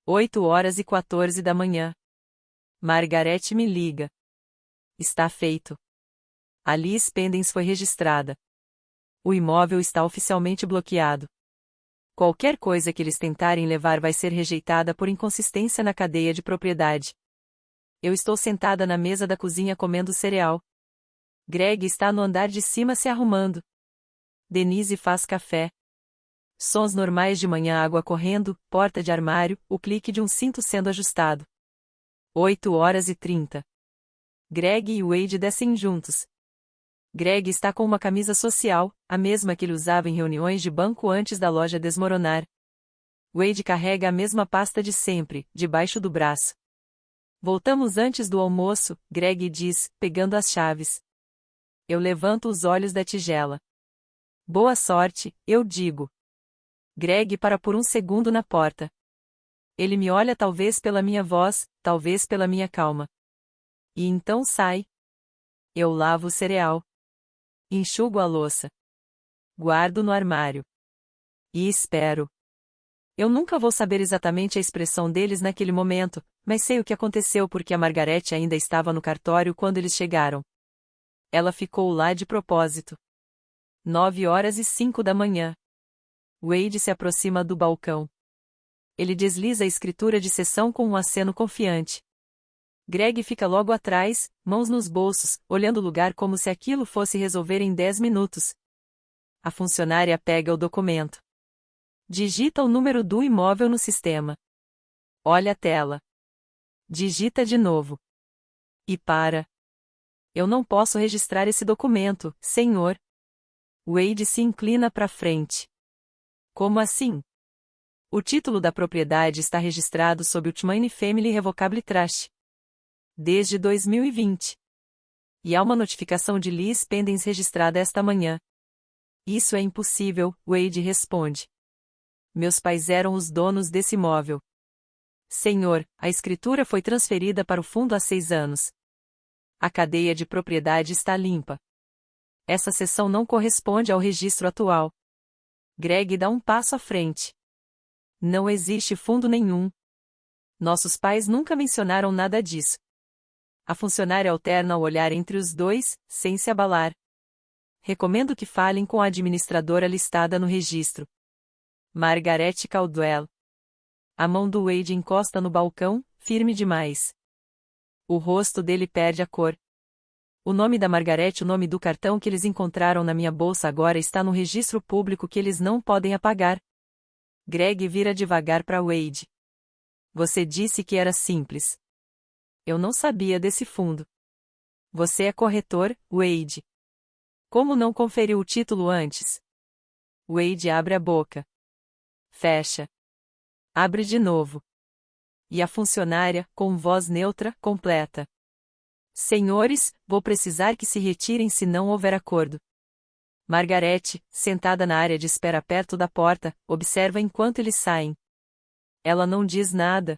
8h14 da manhã. Margaret me liga. Está feito. A Liz Pendens foi registrada. O imóvel está oficialmente bloqueado. Qualquer coisa que eles tentarem levar vai ser rejeitada por inconsistência na cadeia de propriedade. Eu estou sentada na mesa da cozinha comendo cereal. Greg está no andar de cima se arrumando. Denise faz café. Sons normais de manhã: água correndo, porta de armário, o clique de um cinto sendo ajustado. 8h30. Greg e Wade descem juntos. Greg está com uma camisa social, a mesma que ele usava em reuniões de banco antes da loja desmoronar. Wade carrega a mesma pasta de sempre, debaixo do braço. Voltamos antes do almoço, Greg diz, pegando as chaves. Eu levanto os olhos da tigela. Boa sorte, eu digo. Greg para por um segundo na porta. Ele me olha, talvez pela minha voz, talvez pela minha calma. E então sai. Eu lavo o cereal. Enxugo a louça. Guardo no armário. E espero. Eu nunca vou saber exatamente a expressão deles naquele momento, mas sei o que aconteceu porque a Margaret ainda estava no cartório quando eles chegaram. Ela ficou lá de propósito. 9h05 da manhã. Wade se aproxima do balcão. Ele desliza a escritura de sessão com um aceno confiante. Greg fica logo atrás, mãos nos bolsos, olhando o lugar como se aquilo fosse resolver em 10 minutos. A funcionária pega o documento. Digita o número do imóvel no sistema. Olha a tela. Digita de novo. E para. Eu não posso registrar esse documento, senhor. Wade se inclina para frente. Como assim? O título da propriedade está registrado sob o Tchmane Family Revocable Trust. Desde 2020. E há uma notificação de lease pendens registrada esta manhã. Isso é impossível, Wade responde. Meus pais eram os donos desse imóvel. Senhor, a escritura foi transferida para o fundo há 6 anos. A cadeia de propriedade está limpa. Essa seção não corresponde ao registro atual. Greg dá um passo à frente. Não existe fundo nenhum. Nossos pais nunca mencionaram nada disso. A funcionária alterna o olhar entre os dois, sem se abalar. Recomendo que falem com a administradora listada no registro. Margaret Caldwell. A mão do Wade encosta no balcão, firme demais. O rosto dele perde a cor. O nome da Margaret, o nome do cartão que eles encontraram na minha bolsa agora está no registro público que eles não podem apagar. Greg vira devagar para Wade. Você disse que era simples. Eu não sabia desse fundo. Você é corretor, Wade. Como não conferiu o título antes? Wade abre a boca. Fecha. Abre de novo. E a funcionária, com voz neutra, completa. Senhores, vou precisar que se retirem se não houver acordo. Margaret, sentada na área de espera perto da porta, observa enquanto eles saem. Ela não diz nada.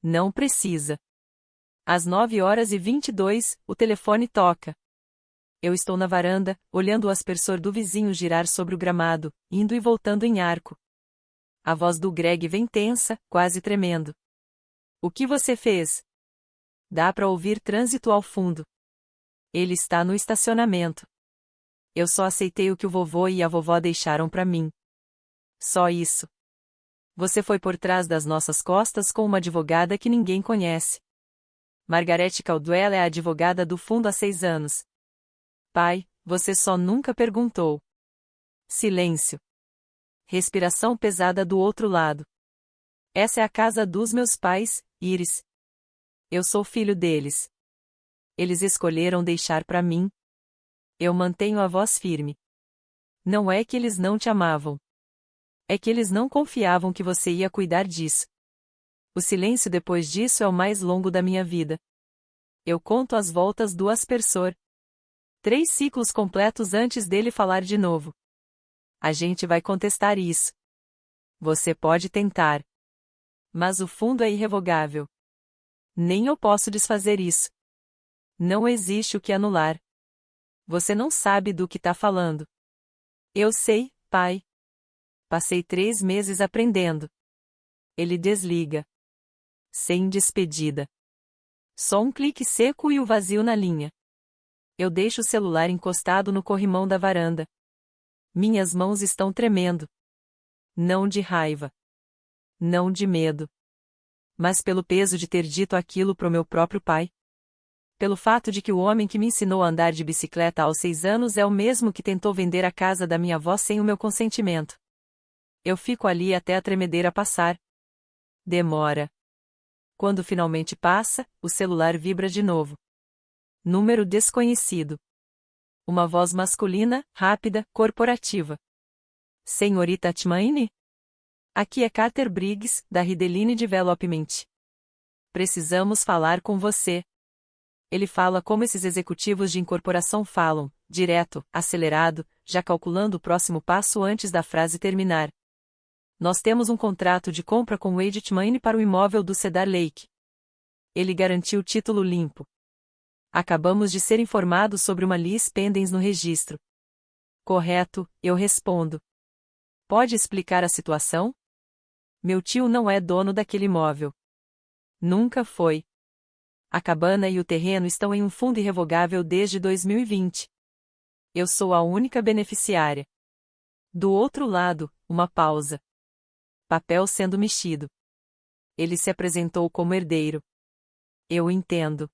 Não precisa. Às 9h22, o telefone toca. Eu estou na varanda, olhando o aspersor do vizinho girar sobre o gramado, indo e voltando em arco. A voz do Greg vem tensa, quase tremendo. O que você fez? Dá para ouvir trânsito ao fundo. Ele está no estacionamento. Eu só aceitei o que o vovô e a vovó deixaram para mim. Só isso. Você foi por trás das nossas costas com uma advogada que ninguém conhece. Margaret Caldwell é a advogada do fundo há 6 anos. Pai, você só nunca perguntou. Silêncio. Respiração pesada do outro lado. Essa é a casa dos meus pais, Iris. Eu sou filho deles. Eles escolheram deixar para mim. Eu mantenho a voz firme. Não é que eles não te amavam. É que eles não confiavam que você ia cuidar disso. O silêncio depois disso é o mais longo da minha vida. Eu conto as voltas do aspersor. 3 ciclos completos antes dele falar de novo. A gente vai contestar isso. Você pode tentar. Mas o fundo é irrevogável. Nem eu posso desfazer isso. Não existe o que anular. Você não sabe do que está falando. Eu sei, pai. Passei 3 meses aprendendo. Ele desliga. Sem despedida. Só um clique seco e o vazio na linha. Eu deixo o celular encostado no corrimão da varanda. Minhas mãos estão tremendo. Não de raiva. Não de medo. Mas pelo peso de ter dito aquilo pro meu próprio pai. Pelo fato de que o homem que me ensinou a andar de bicicleta aos 6 anos é o mesmo que tentou vender a casa da minha avó sem o meu consentimento. Eu fico ali até a tremedeira passar. Demora. Quando finalmente passa, o celular vibra de novo. Número desconhecido. Uma voz masculina, rápida, corporativa. Senhorita Tchmane? Aqui é Carter Briggs, da Rideline Development. Precisamos falar com você. Ele fala como esses executivos de incorporação falam, direto, acelerado, já calculando o próximo passo antes da frase terminar. Nós temos um contrato de compra com Wade Tchmane para o imóvel do Cedar Lake. Ele garantiu título limpo. Acabamos de ser informados sobre uma lease pendens no registro. Correto, eu respondo. Pode explicar a situação? Meu tio não é dono daquele imóvel. Nunca foi. A cabana e o terreno estão em um fundo irrevogável desde 2020. Eu sou a única beneficiária. Do outro lado, uma pausa. Papel sendo mexido. Ele se apresentou como herdeiro. Eu entendo.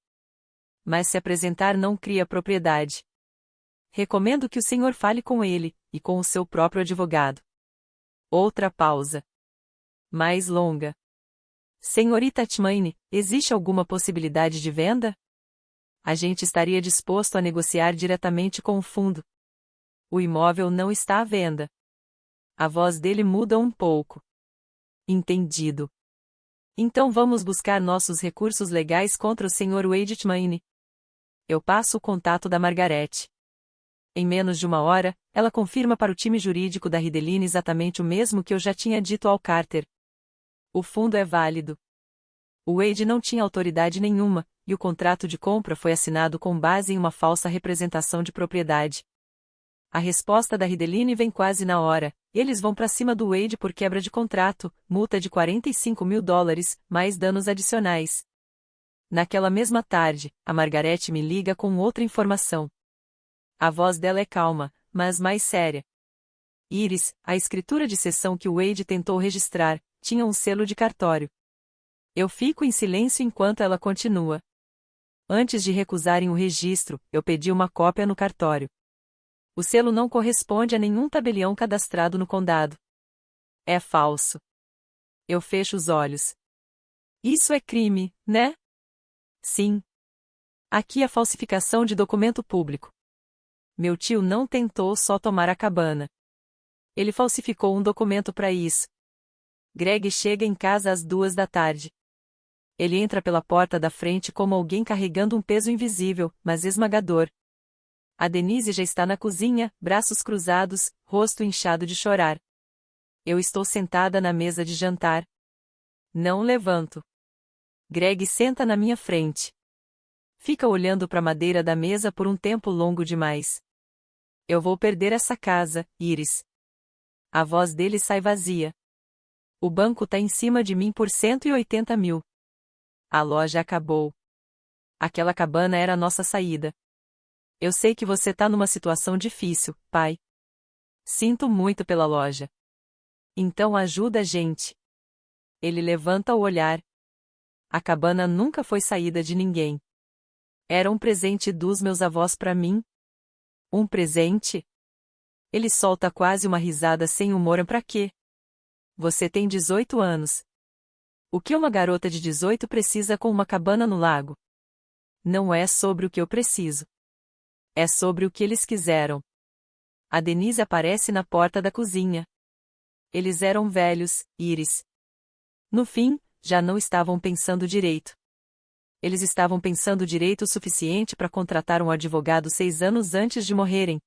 Mas se apresentar não cria propriedade. Recomendo que o senhor fale com ele, e com o seu próprio advogado. Outra pausa. Mais longa. Senhorita Tchmaine, existe alguma possibilidade de venda? A gente estaria disposto a negociar diretamente com o fundo. O imóvel não está à venda. A voz dele muda um pouco. Entendido. Então vamos buscar nossos recursos legais contra o Sr. Wade Tchmaine. Eu passo o contato da Margarete. Em menos de uma hora, ela confirma para o time jurídico da Rideline exatamente o mesmo que eu já tinha dito ao Carter. O fundo é válido. O Wade não tinha autoridade nenhuma, e o contrato de compra foi assinado com base em uma falsa representação de propriedade. A resposta da Rideline vem quase na hora. Eles vão para cima do Wade por quebra de contrato, multa de $45.000, mais danos adicionais. Naquela mesma tarde, a Margarete me liga com outra informação. A voz dela é calma, mas mais séria. Iris, a escritura de cessão que o Wade tentou registrar, tinha um selo de cartório. Eu fico em silêncio enquanto ela continua. Antes de recusarem o registro, eu pedi uma cópia no cartório. O selo não corresponde a nenhum tabelião cadastrado no condado. É falso. Eu fecho os olhos. Isso é crime, né? Sim. Aqui é falsificação de documento público. Meu tio não tentou só tomar a cabana. Ele falsificou um documento para isso. Greg chega em casa às 2 da tarde. Ele entra pela porta da frente como alguém carregando um peso invisível, mas esmagador. A Denise já está na cozinha, braços cruzados, rosto inchado de chorar. Eu estou sentada na mesa de jantar. Não levanto. Greg senta na minha frente. Fica olhando para a madeira da mesa por um tempo longo demais. Eu vou perder essa casa, Iris. A voz dele sai vazia. O banco tá em cima de mim por 180 mil. A loja acabou. Aquela cabana era a nossa saída. Eu sei que você tá numa situação difícil, pai. Sinto muito pela loja. Então ajuda a gente. Ele levanta o olhar. A cabana nunca foi saída de ninguém. Era um presente dos meus avós para mim. Um presente? Ele solta quase uma risada sem humor. Pra quê? Você tem 18 anos. O que uma garota de 18 precisa com uma cabana no lago? Não é sobre o que eu preciso. É sobre o que eles quiseram. A Denise aparece na porta da cozinha. Eles eram velhos, Iris. No fim, já não estavam pensando direito. Eles estavam pensando direito o suficiente para contratar um advogado 6 anos antes de morrerem.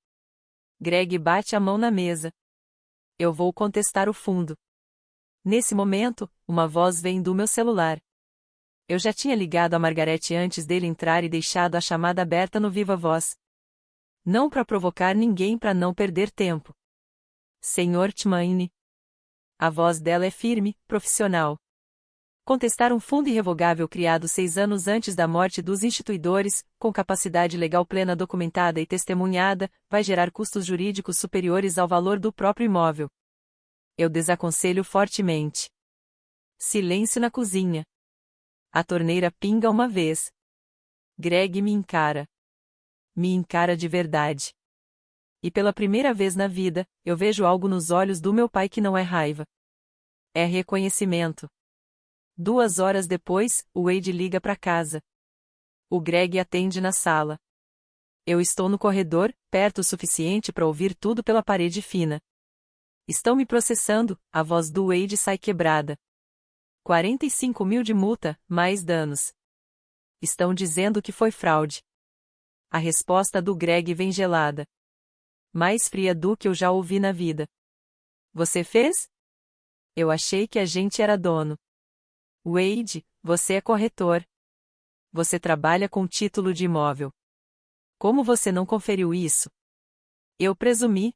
Greg bate a mão na mesa. Eu vou contestar o fundo. Nesse momento, uma voz vem do meu celular. Eu já tinha ligado a Margarete antes dele entrar e deixado a chamada aberta no Viva Voz. Não para provocar ninguém para não perder tempo. Senhor Tchmaine. A voz dela é firme, profissional. Contestar um fundo irrevogável criado 6 anos antes da morte dos instituidores, com capacidade legal plena documentada e testemunhada, vai gerar custos jurídicos superiores ao valor do próprio imóvel. Eu desaconselho fortemente. Silêncio na cozinha. A torneira pinga uma vez. Greg me encara. Me encara de verdade. E pela primeira vez na vida, eu vejo algo nos olhos do meu pai que não é raiva. É reconhecimento. 2 horas depois, o Wade liga para casa. O Greg atende na sala. Eu estou no corredor, perto o suficiente para ouvir tudo pela parede fina. Estão me processando, a voz do Wade sai quebrada. 45 mil de multa, mais danos. Estão dizendo que foi fraude. A resposta do Greg vem gelada. Mais fria do que eu já ouvi na vida. Você fez? Eu achei que a gente era dono. Wade, você é corretor. Você trabalha com título de imóvel. Como você não conferiu isso? Eu presumi.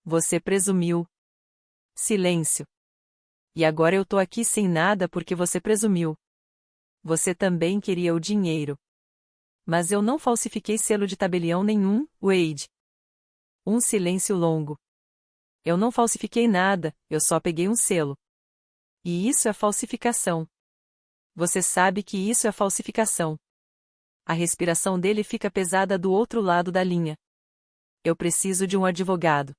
Você presumiu. Silêncio. E agora eu tô aqui sem nada porque você presumiu. Você também queria o dinheiro. Mas eu não falsifiquei selo de tabelião nenhum, Wade. Um silêncio longo. Eu não falsifiquei nada, eu só peguei um selo. E isso é falsificação. Você sabe que isso é falsificação. A respiração dele fica pesada do outro lado da linha. Eu preciso de um advogado.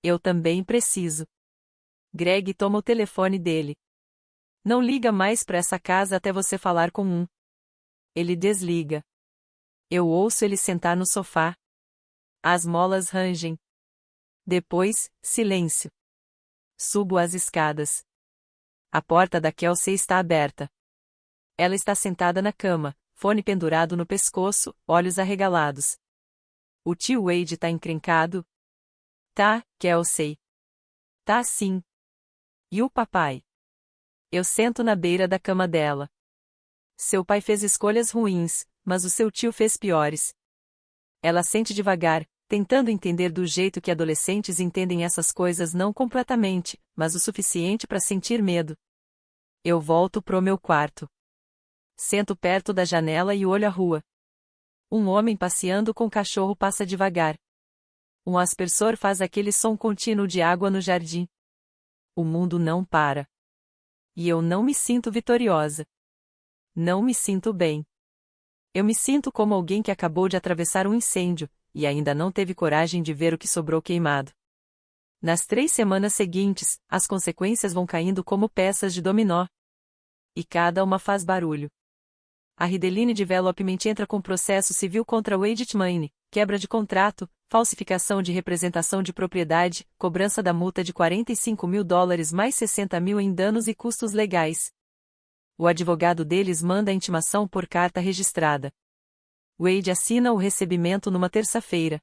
Eu também preciso. Greg toma o telefone dele. Não liga mais para essa casa até você falar com um. Ele desliga. Eu ouço ele sentar no sofá. As molas rangem. Depois, silêncio. Subo as escadas. A porta da Kelsey está aberta. Ela está sentada na cama, fone pendurado no pescoço, olhos arregalados. O tio Wade tá encrencado? Tá, Kelsey. Tá sim. E o papai? Eu sento na beira da cama dela. Seu pai fez escolhas ruins, mas o seu tio fez piores. Ela sente devagar, tentando entender do jeito que adolescentes entendem essas coisas, não completamente, mas o suficiente para sentir medo. Eu volto pro meu quarto. Sento perto da janela e olho a rua. Um homem passeando com cachorro passa devagar. Um aspersor faz aquele som contínuo de água no jardim. O mundo não para. E eu não me sinto vitoriosa. Não me sinto bem. Eu me sinto como alguém que acabou de atravessar um incêndio, e ainda não teve coragem de ver o que sobrou queimado. Nas 3 semanas seguintes, as consequências vão caindo como peças de dominó. E cada uma faz barulho. A Rideline Development entra com processo civil contra Wade Tmane, quebra de contrato, falsificação de representação de propriedade, cobrança da multa de $45 mil mais 60 mil em danos e custos legais. O advogado deles manda a intimação por carta registrada. Wade assina o recebimento numa terça-feira.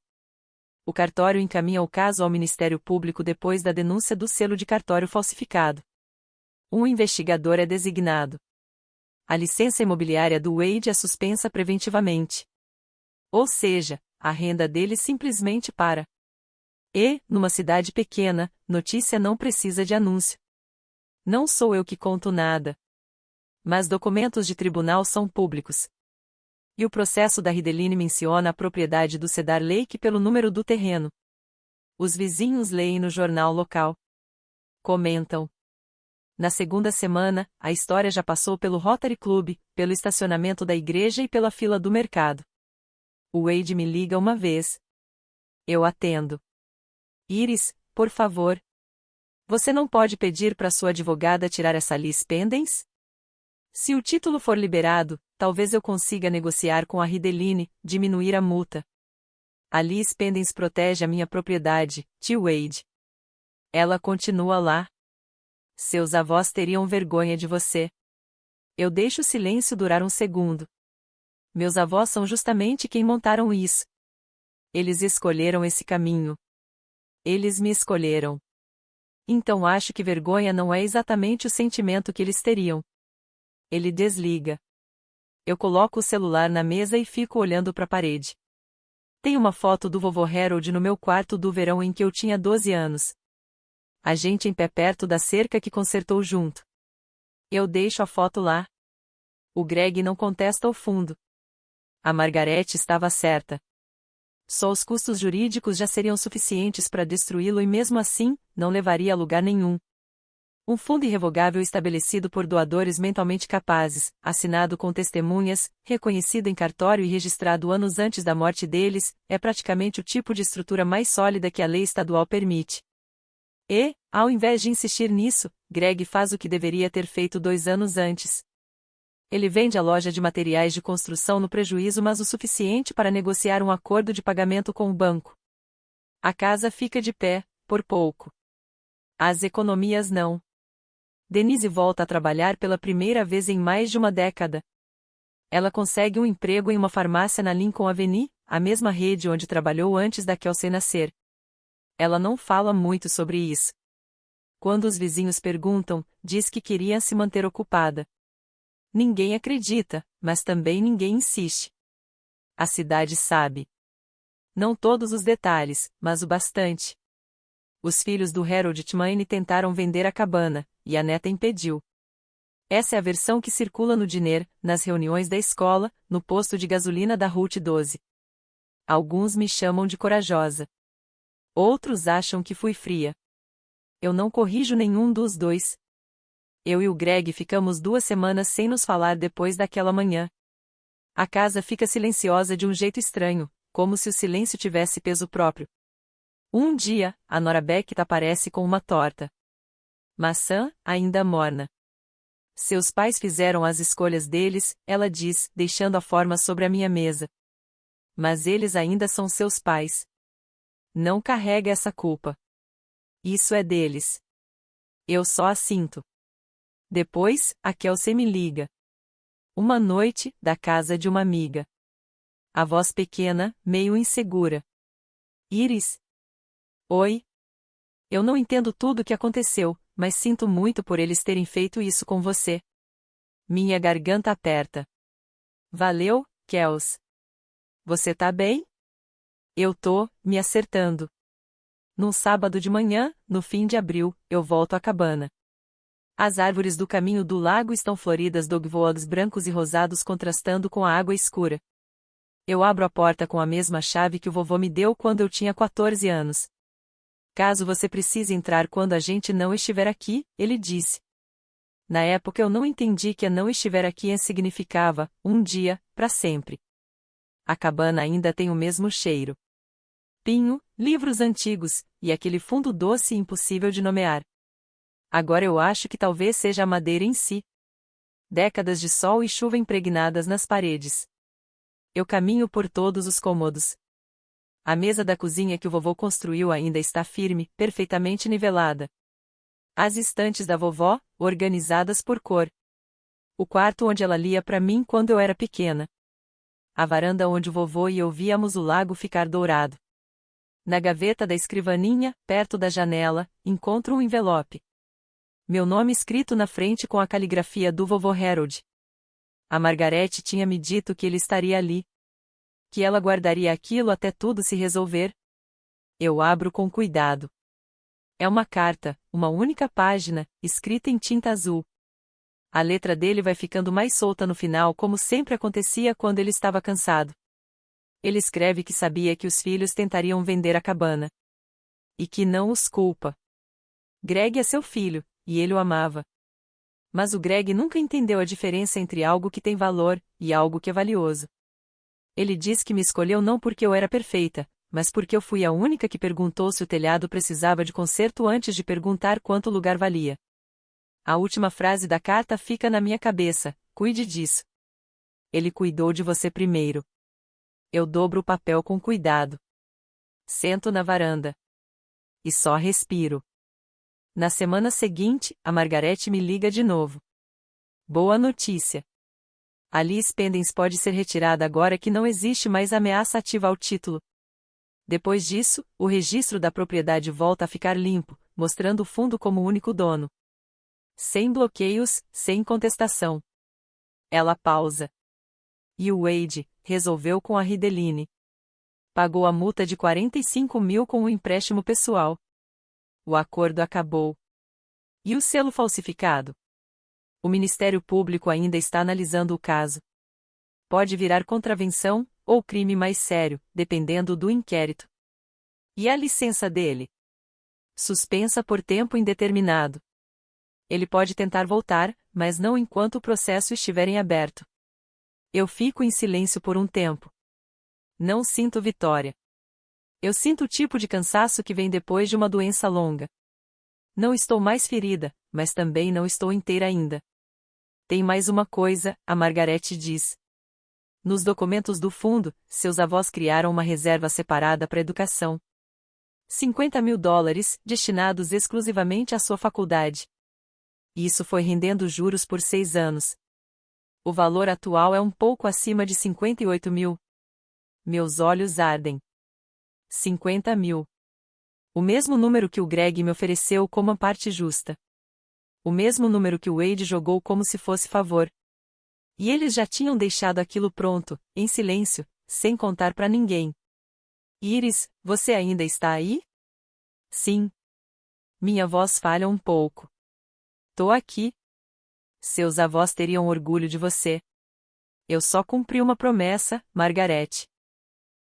O cartório encaminha o caso ao Ministério Público depois da denúncia do selo de cartório falsificado. Um investigador é designado. A licença imobiliária do Wade é suspensa preventivamente. Ou seja, a renda dele simplesmente para. E, numa cidade pequena, notícia não precisa de anúncio. Não sou eu que conto nada. Mas documentos de tribunal são públicos. E o processo da Rideline menciona a propriedade do Cedar Lake pelo número do terreno. Os vizinhos leem no jornal local. Comentam. Na segunda semana, a história já passou pelo Rotary Club, pelo estacionamento da igreja e pela fila do mercado. O Wade me liga uma vez. Eu atendo. Iris, por favor. Você não pode pedir para sua advogada tirar essa lis pendens? Se o título for liberado, talvez eu consiga negociar com a Rideline, diminuir a multa. A lis pendens protege a minha propriedade, tio Wade. Ela continua lá. Seus avós teriam vergonha de você. Eu deixo o silêncio durar um segundo. Meus avós são justamente quem montaram isso. Eles escolheram esse caminho. Eles me escolheram. Então acho que vergonha não é exatamente o sentimento que eles teriam. Ele desliga. Eu coloco o celular na mesa e fico olhando para a parede. Tem uma foto do vovô Harold no meu quarto do verão em que eu tinha 12 anos. A gente em pé perto da cerca que consertou junto. Eu deixo a foto lá. O Greg não contesta ao fundo. A Margarete estava certa. Só os custos jurídicos já seriam suficientes para destruí-lo e mesmo assim, não levaria a lugar nenhum. Um fundo irrevogável estabelecido por doadores mentalmente capazes, assinado com testemunhas, reconhecido em cartório e registrado anos antes da morte deles, é praticamente o tipo de estrutura mais sólida que a lei estadual permite. E, ao invés de insistir nisso, Greg faz o que deveria ter feito 2 anos antes. Ele vende a loja de materiais de construção no prejuízo, mas o suficiente para negociar um acordo de pagamento com o banco. A casa fica de pé, por pouco. As economias não. Denise volta a trabalhar pela primeira vez em mais de uma década. Ela consegue um emprego em uma farmácia na Lincoln Avenue, a mesma rede onde trabalhou antes da Kelsey nascer. Ela não fala muito sobre isso. Quando os vizinhos perguntam, diz que queria se manter ocupada. Ninguém acredita, mas também ninguém insiste. A cidade sabe. Não todos os detalhes, mas o bastante. Os filhos do Harold Tmane tentaram vender a cabana, e a neta impediu. Essa é a versão que circula no diner, nas reuniões da escola, no posto de gasolina da Route 12. Alguns me chamam de corajosa. Outros acham que fui fria. Eu não corrijo nenhum dos dois. Eu e o Greg ficamos 2 semanas sem nos falar depois daquela manhã. A casa fica silenciosa de um jeito estranho, como se o silêncio tivesse peso próprio. Um dia, a Nora Beckett aparece com uma torta. Maçã, ainda morna. Seus pais fizeram as escolhas deles, ela diz, deixando a forma sobre a minha mesa. Mas eles ainda são seus pais. Não carrega essa culpa. Isso é deles. Eu só assinto. Depois, a Kelsey me liga. Uma noite, da casa de uma amiga. A voz pequena, meio insegura. Iris? Oi? Eu não entendo tudo o que aconteceu, mas sinto muito por eles terem feito isso com você. Minha garganta aperta. Valeu, Kels. Você tá bem? Eu tô, me acertando. Num sábado de manhã, no fim de abril, eu volto à cabana. As árvores do caminho do lago estão floridas dogwogs brancos e rosados contrastando com a água escura. Eu abro a porta com a mesma chave que o vovô me deu quando eu tinha 14 anos. Caso você precise entrar quando a gente não estiver aqui, ele disse. Na época eu não entendi que a não estiver aqui significava, um dia, para sempre. A cabana ainda tem o mesmo cheiro. Pinho, livros antigos, e aquele fundo doce e impossível de nomear. Agora eu acho que talvez seja a madeira em si. Décadas de sol e chuva impregnadas nas paredes. Eu caminho por todos os cômodos. A mesa da cozinha que o vovô construiu ainda está firme, perfeitamente nivelada. As estantes da vovó, organizadas por cor. O quarto onde ela lia para mim quando eu era pequena. A varanda onde o vovô e eu víamos o lago ficar dourado. Na gaveta da escrivaninha, perto da janela, encontro um envelope. Meu nome escrito na frente com a caligrafia do vovô Harold. A Margarete tinha me dito que ele estaria ali. Que ela guardaria aquilo até tudo se resolver. Eu abro com cuidado. É uma carta, uma única página, escrita em tinta azul. A letra dele vai ficando mais solta no final, como sempre acontecia quando ele estava cansado. Ele escreve que sabia que os filhos tentariam vender a cabana. E que não os culpa. Greg é seu filho, e ele o amava. Mas o Greg nunca entendeu a diferença entre algo que tem valor e algo que é valioso. Ele diz que me escolheu não porque eu era perfeita, mas porque eu fui a única que perguntou se o telhado precisava de conserto antes de perguntar quanto o lugar valia. A última frase da carta fica na minha cabeça: cuide disso. Ele cuidou de você primeiro. Eu dobro o papel com cuidado. Sento na varanda. E só respiro. Na semana seguinte, a Margarete me liga de novo. Boa notícia. A Liz Pendens pode ser retirada agora que não existe mais ameaça ativa ao título. Depois disso, o registro da propriedade volta a ficar limpo, mostrando o fundo como único dono. Sem bloqueios, sem contestação. Ela pausa. E o Wade resolveu com a Rideline. Pagou a multa de 45 mil com o empréstimo pessoal. O acordo acabou. E o selo falsificado? O Ministério Público ainda está analisando o caso. Pode virar contravenção, ou crime mais sério, dependendo do inquérito. E a licença dele? Suspensa por tempo indeterminado. Ele pode tentar voltar, mas não enquanto o processo estiver em aberto. Eu fico em silêncio por um tempo. Não sinto vitória. Eu sinto o tipo de cansaço que vem depois de uma doença longa. Não estou mais ferida, mas também não estou inteira ainda. Tem mais uma coisa, a Margarete diz. Nos documentos do fundo, seus avós criaram uma reserva separada para educação. 50 mil dólares, destinados exclusivamente à sua faculdade. Isso foi rendendo juros por 6 anos. O valor atual é um pouco acima de 58 mil. Meus olhos ardem. 50 mil. O mesmo número que o Greg me ofereceu como a parte justa. O mesmo número que o Wade jogou como se fosse favor. E eles já tinham deixado aquilo pronto, em silêncio, sem contar para ninguém. Iris, você ainda está aí? Sim. Minha voz falha um pouco. Tô aqui. Seus avós teriam orgulho de você. Eu só cumpri uma promessa, Margarete.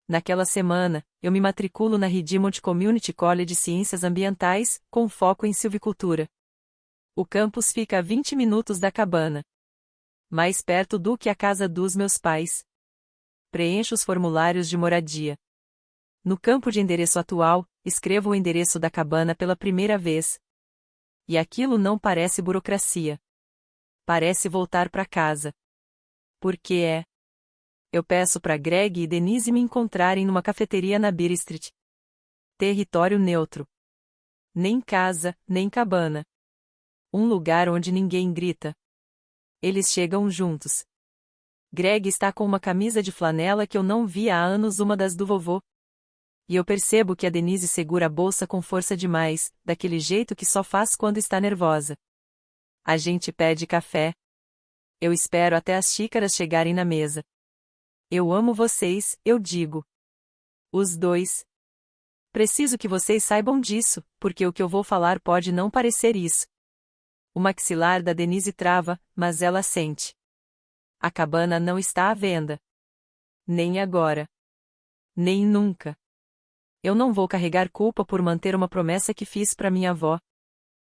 Naquela semana, eu me matriculo na Redmond Community College de Ciências Ambientais, com foco em silvicultura. O campus fica a 20 minutos da cabana. Mais perto do que a casa dos meus pais. Preencho os formulários de moradia. No campo de endereço atual, escrevo o endereço da cabana pela primeira vez. E aquilo não parece burocracia. Parece voltar para casa. Porque é. Eu peço para Greg e Denise me encontrarem numa cafeteria na Beer Street. Território neutro. Nem casa, nem cabana. Um lugar onde ninguém grita. Eles chegam juntos. Greg está com uma camisa de flanela que eu não vi há anos, uma das do vovô. E eu percebo que a Denise segura a bolsa com força demais, daquele jeito que só faz quando está nervosa. A gente pede café. Eu espero até as xícaras chegarem na mesa. Eu amo vocês, eu digo. Os dois. Preciso que vocês saibam disso, porque o que eu vou falar pode não parecer isso. O maxilar da Denise trava, mas ela sente. A cabana não está à venda. Nem agora. Nem nunca. Eu não vou carregar culpa por manter uma promessa que fiz para minha avó.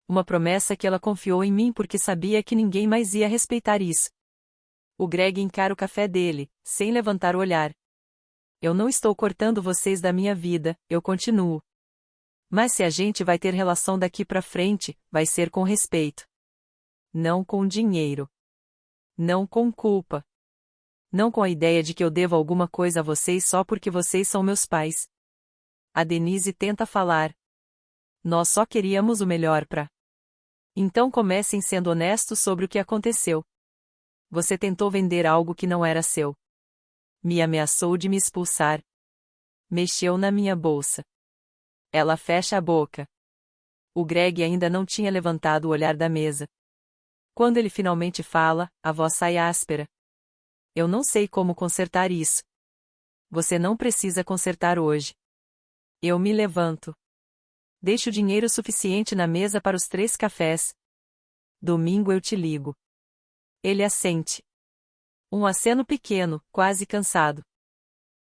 Uma promessa que ela confiou em mim porque sabia que ninguém mais ia respeitar isso. O Greg encara o café dele, sem levantar o olhar. Eu não estou cortando vocês da minha vida, eu continuo. Mas se a gente vai ter relação daqui pra frente, vai ser com respeito. Não com dinheiro. Não com culpa. Não com a ideia de que eu devo alguma coisa a vocês só porque vocês são meus pais. A Denise tenta falar. Nós só queríamos o melhor pra. Então comecem sendo honestos sobre o que aconteceu. Você tentou vender algo que não era seu. Me ameaçou de me expulsar. Mexeu na minha bolsa. Ela fecha a boca. O Greg ainda não tinha levantado o olhar da mesa. Quando ele finalmente fala, a voz sai áspera. Eu não sei como consertar isso. Você não precisa consertar hoje. Eu me levanto. Deixo dinheiro suficiente na mesa para os 3 cafés. Domingo eu te ligo. Ele assente. Um aceno pequeno, quase cansado.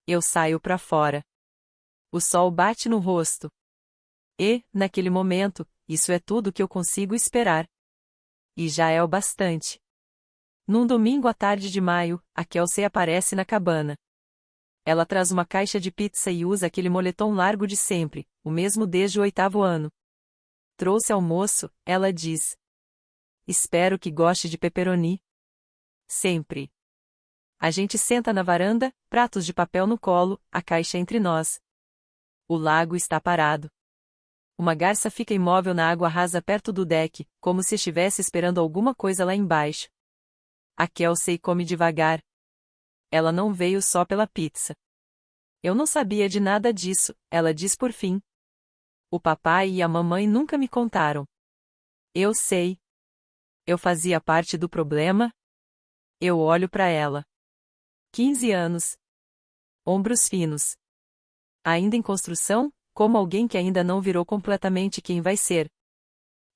Eu saio para fora. O sol bate no rosto. E, naquele momento, isso é tudo que eu consigo esperar. E já é o bastante. Num domingo à tarde de maio, a Kelsey aparece na cabana. Ela traz uma caixa de pizza e usa aquele moletom largo de sempre, o mesmo desde o 8º ano. Trouxe almoço, ela diz. Espero que goste de pepperoni. Sempre. A gente senta na varanda, pratos de papel no colo, a caixa entre nós. O lago está parado. Uma garça fica imóvel na água rasa perto do deck, como se estivesse esperando alguma coisa lá embaixo. A Kelsey come devagar. Ela não veio só pela pizza. Eu não sabia de nada disso, ela diz por fim. O papai e a mamãe nunca me contaram. Eu sei. Eu fazia parte do problema? Eu olho para ela. 15 anos. Ombros finos. Ainda em construção, como alguém que ainda não virou completamente quem vai ser.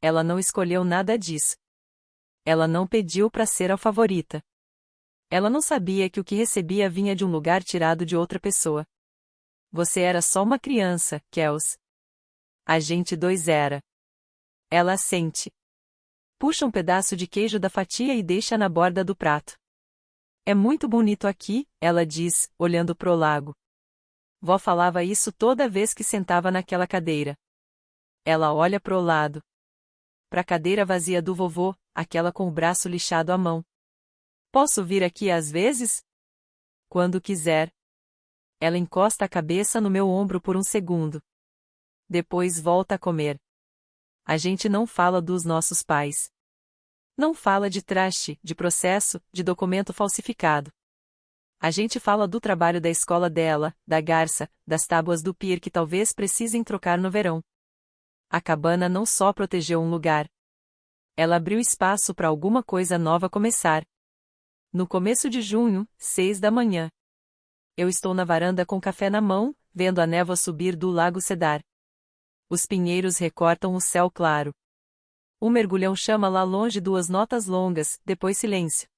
Ela não escolheu nada disso. Ela não pediu para ser a favorita. Ela não sabia que o que recebia vinha de um lugar tirado de outra pessoa. Você era só uma criança, Kels. A gente dois era. Ela assente. Puxa um pedaço de queijo da fatia e deixa na borda do prato. É muito bonito aqui, ela diz, olhando pro lago. Vó falava isso toda vez que sentava naquela cadeira. Ela olha pro lado. Pra cadeira vazia do vovô, aquela com o braço lixado à mão. Posso vir aqui às vezes? Quando quiser. Ela encosta a cabeça no meu ombro por um segundo. Depois volta a comer. A gente não fala dos nossos pais. Não fala de traste, de processo, de documento falsificado. A gente fala do trabalho da escola dela, da garça, das tábuas do pier que talvez precisem trocar no verão. A cabana não só protegeu um lugar. Ela abriu espaço para alguma coisa nova começar. No começo de junho, 6 da manhã. Eu estou na varanda com café na mão, vendo a névoa subir do lago Cedar. Os pinheiros recortam o céu claro. Um mergulhão chama lá longe 2 notas longas, depois silêncio.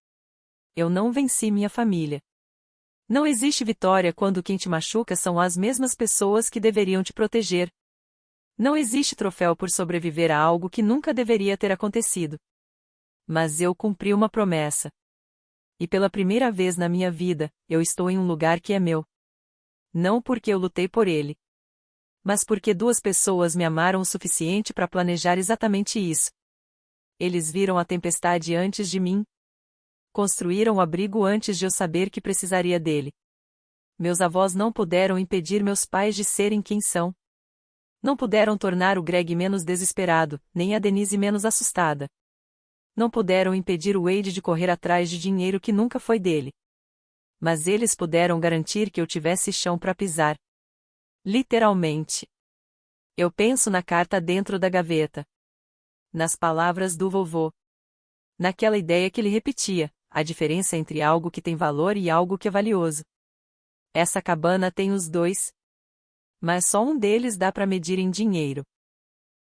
Eu não venci minha família. Não existe vitória quando quem te machuca são as mesmas pessoas que deveriam te proteger. Não existe troféu por sobreviver a algo que nunca deveria ter acontecido. Mas eu cumpri uma promessa. E pela primeira vez na minha vida, eu estou em um lugar que é meu. Não porque eu lutei por ele, mas porque duas pessoas me amaram o suficiente para planejar exatamente isso. Eles viram a tempestade antes de mim. Construíram o abrigo antes de eu saber que precisaria dele. Meus avós não puderam impedir meus pais de serem quem são. Não puderam tornar o Greg menos desesperado, nem a Denise menos assustada. Não puderam impedir o Wade de correr atrás de dinheiro que nunca foi dele. Mas eles puderam garantir que eu tivesse chão para pisar. Literalmente. Eu penso na carta dentro da gaveta. Nas palavras do vovô. Naquela ideia que ele repetia, a diferença entre algo que tem valor e algo que é valioso. Essa cabana tem os dois. Mas só um deles dá para medir em dinheiro.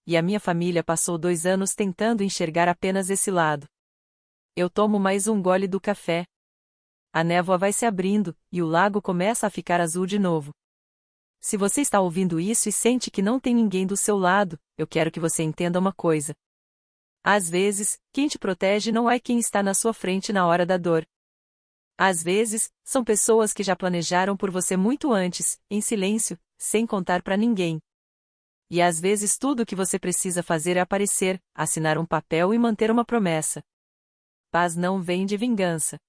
E a minha família passou 2 anos tentando enxergar apenas esse lado. Eu tomo mais um gole do café. A névoa vai se abrindo, e o lago começa a ficar azul de novo. Se você está ouvindo isso e sente que não tem ninguém do seu lado, eu quero que você entenda uma coisa. Às vezes, quem te protege não é quem está na sua frente na hora da dor. Às vezes, são pessoas que já planejaram por você muito antes, em silêncio, sem contar para ninguém. E às vezes tudo o que você precisa fazer é aparecer, assinar um papel e manter uma promessa. Paz não vem de vingança.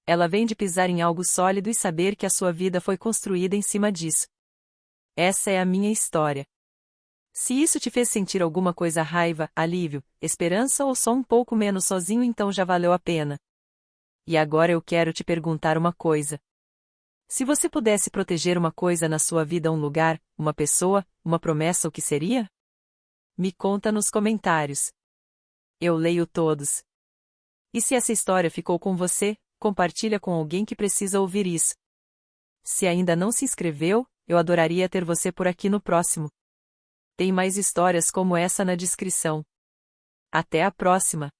Ela vem de pisar em algo sólido e saber que a sua vida foi construída em cima disso. Essa é a minha história. Se isso te fez sentir alguma coisa, raiva, alívio, esperança ou só um pouco menos sozinho, então já valeu a pena. E agora eu quero te perguntar uma coisa. Se você pudesse proteger uma coisa na sua vida, um lugar, uma pessoa, uma promessa, o que seria? Me conta nos comentários. Eu leio todos. E se essa história ficou com você, compartilha com alguém que precisa ouvir isso. Se ainda não se inscreveu, eu adoraria ter você por aqui no próximo. Tem mais histórias como essa na descrição. Até a próxima!